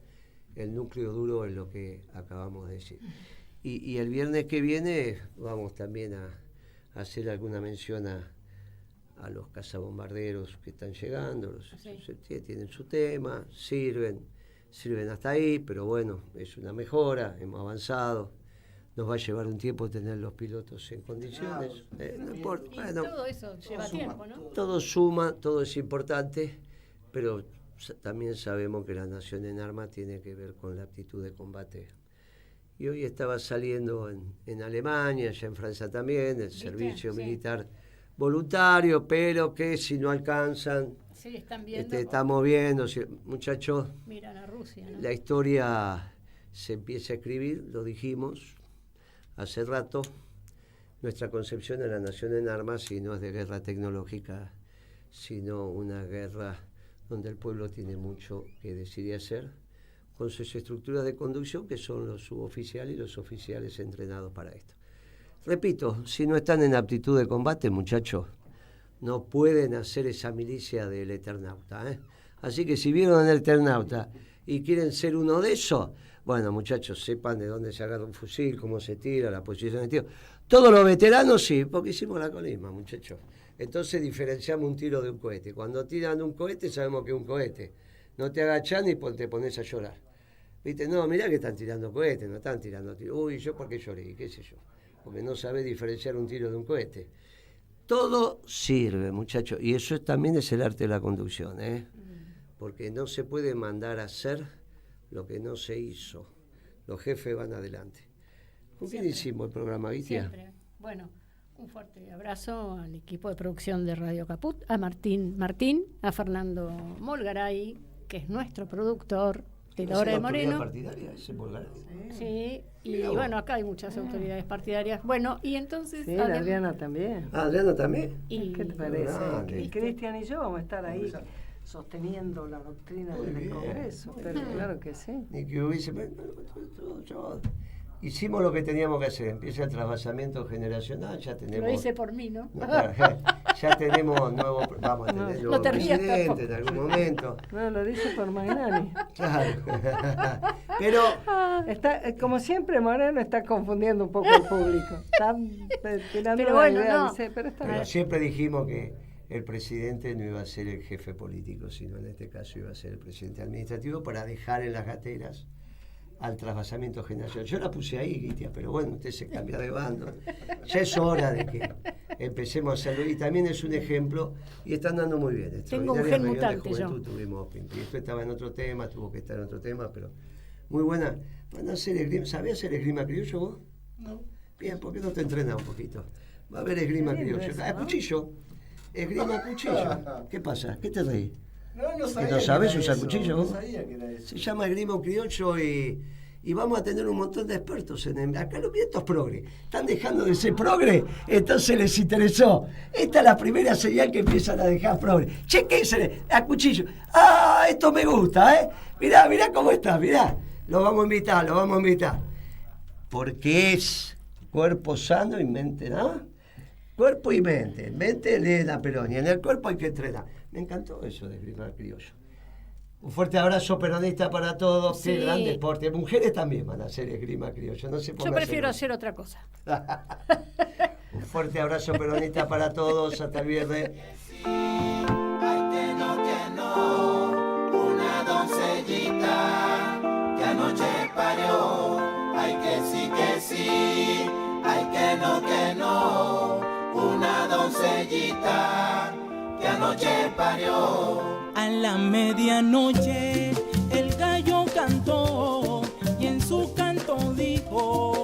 el núcleo duro es lo que acabamos de decir. Y el viernes que viene vamos también a hacer alguna mención a los cazabombarderos que están llegando, tienen su tema, sirven hasta ahí, pero bueno, es una mejora, hemos avanzado, nos va a llevar un tiempo tener los pilotos en condiciones, no importa, bueno,
todo eso lleva tiempo, ¿no?
Todo suma, todo es importante, pero también sabemos que la nación en armas tiene que ver con la aptitud de combate. Y hoy estaba saliendo en Alemania, ya en Francia también, el servicio militar voluntario, pero que si no alcanzan,
están viendo,
estamos viendo, muchachos,
miran a Rusia, ¿no?
La historia se empieza a escribir, lo dijimos hace rato, nuestra concepción de la nación en armas, si no es de guerra tecnológica, sino una guerra donde el pueblo tiene mucho que decidir hacer, con sus estructuras de conducción, que son los suboficiales y los oficiales entrenados para esto. Repito, si no están en aptitud de combate, muchachos, no pueden hacer esa milicia del Eternauta, Así que si vieron el Eternauta y quieren ser uno de esos, bueno, muchachos, sepan de dónde se agarra un fusil, cómo se tira, la posición de tiro. Todos los veteranos sí, porque hicimos la colisma, muchachos. Entonces diferenciamos un tiro de un cohete. Cuando tiran un cohete sabemos que es un cohete. No te agachás ni te pones a llorar. ¿Viste? No, mirá que están tirando cohetes, no están tirando tiros. Uy, ¿yo por qué lloré? ¿Qué sé yo? Porque no sabés diferenciar un tiro de un cohete. Todo sirve, muchachos. Y eso también es el arte de la conducción, Porque no se puede mandar a hacer lo que no se hizo. Los jefes van adelante. ¿Con quién hicimos el programa, Vitia?
Siempre. Bueno, un fuerte abrazo al equipo de producción de Radio Caput, a Martín, a Fernando Molgaray, que es nuestro productor de la hora de Moreno.
Partidaria, ese Molgaray.
Sí, y bueno, acá hay muchas autoridades partidarias. Bueno, y entonces...
Sí, Adriana también.
¿Adriana también?
¿Qué te parece? Y Cristian y yo vamos a estar ahí sosteniendo la doctrina del Congreso, pero claro que sí.
Y que hubiese... Hicimos lo que teníamos que hacer. Empieza el trasvasamiento generacional, ya tenemos...
Lo hice por mí, ¿no?
Ya Ya tenemos vamos a tener nuevo presidente en algún momento.
No, lo dice por Magnani.
Claro. Pero
Como siempre, Moreno está confundiendo un poco al público. Está tirando
Pero
una
bueno,
idea,
no.
dice, pero está
Pero
bien.
siempre dijimos que el presidente no iba a ser el jefe político, sino en este caso iba a ser el presidente administrativo para dejar en las gateras al trasvasamiento generacional. Yo la puse ahí, Guitia, pero bueno, usted se cambia de bando. Ya es hora de que empecemos a hacerlo. Y también es un ejemplo, y están dando muy bien.
Tengo un
Extraordinaria
gen
reunión de
mutante yo.
juventud tuvimos, Pimpi. Esto estaba en otro tema, tuvo que estar en otro tema, pero muy buena. ¿Van a hacer esgrima? ¿Sabés hacer esgrima criollo vos? No. Bien, ¿por qué no te entrenas un poquito? Va a haber esgrima
Qué lindo
criollo.
eso,
Ah,
¿no?
cuchillo. Esgrima cuchillo. ¿Qué pasa? ¿Qué te reís?
No
¿Que
sabía
no sabes
que era
usar
eso,
cuchillo?
No
vos?
sabía que era eso.
Se llama esgrima criollo y vamos a tener un montón de expertos en acá los vientos progre. Están dejando de ser progre, entonces les interesó. Esta es la primera señal que empiezan a dejar progre. Chequense a cuchillo. ¡Ah! Esto me gusta, ¿eh? Mirá cómo está, mirá. Lo vamos a invitar. Porque es cuerpo sano y mente, ¿no? Cuerpo y mente. Mente lee la Perón y en el cuerpo hay que entrenar. Me encantó eso de esgrima criollo. Un fuerte abrazo peronista para todos.
Sí.
Qué gran deporte. Mujeres también van a hacer esgrima criollo. No se
Yo
pongan
prefiero
celosos.
hacer otra cosa.
Un fuerte abrazo peronista para todos. Hasta el viernes.
Ay, que no, una doncellita que anoche parió. Ay, que sí, ay, que no, una doncellita que anoche parió.
A la medianoche el gallo cantó y en su canto dijo: